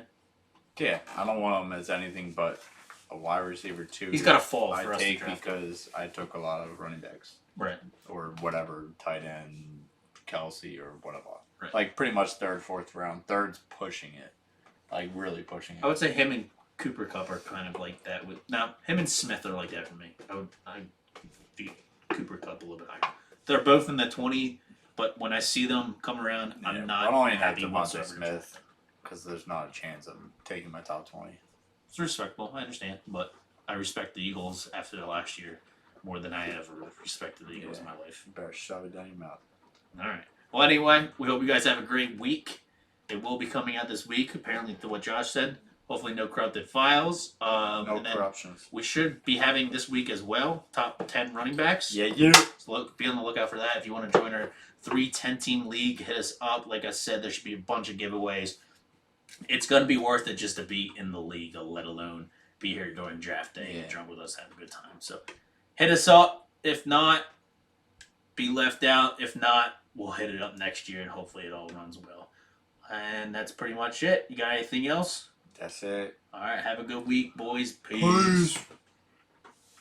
Yeah, I don't want him as anything but a wide receiver too. He's got to fall I for us to take draft because I took a lot of running backs, right, or whatever, tight end, Kelsey or whatever. Right. Like pretty much third, fourth round. Third's pushing it, like really pushing it. I would say him and Cooper Kupp are kind of like that. Now him and Smith are like that for me. I'd beat Cooper Kupp a little bit higher. They're both in the 20, but when I see them come around, I'm not I don't even have happy Devontae whatsoever. Smith because there's not a chance of taking my top 20. It's respectable, I understand, but I respect the Eagles after the last year more than I ever respected the Eagles in my life. You better shove it down your mouth. All right. Well, anyway, we hope you guys have a great week. It will be coming out this week, apparently, to what Josh said. Hopefully, no corrupted files. No corruptions. We should be having this week as well top 10 running backs. Yeah. So be on the lookout for that. If you want to join our 3-10-team league, hit us up. Like I said, there should be a bunch of giveaways. It's going to be worth it just to be in the league, let alone be here during draft day and drunk with us, have a good time. So hit us up. If not, be left out. If not, we'll hit it up next year, and hopefully it all runs well. And that's pretty much it. You got anything else? That's it. All right. Have a good week, boys. Peace.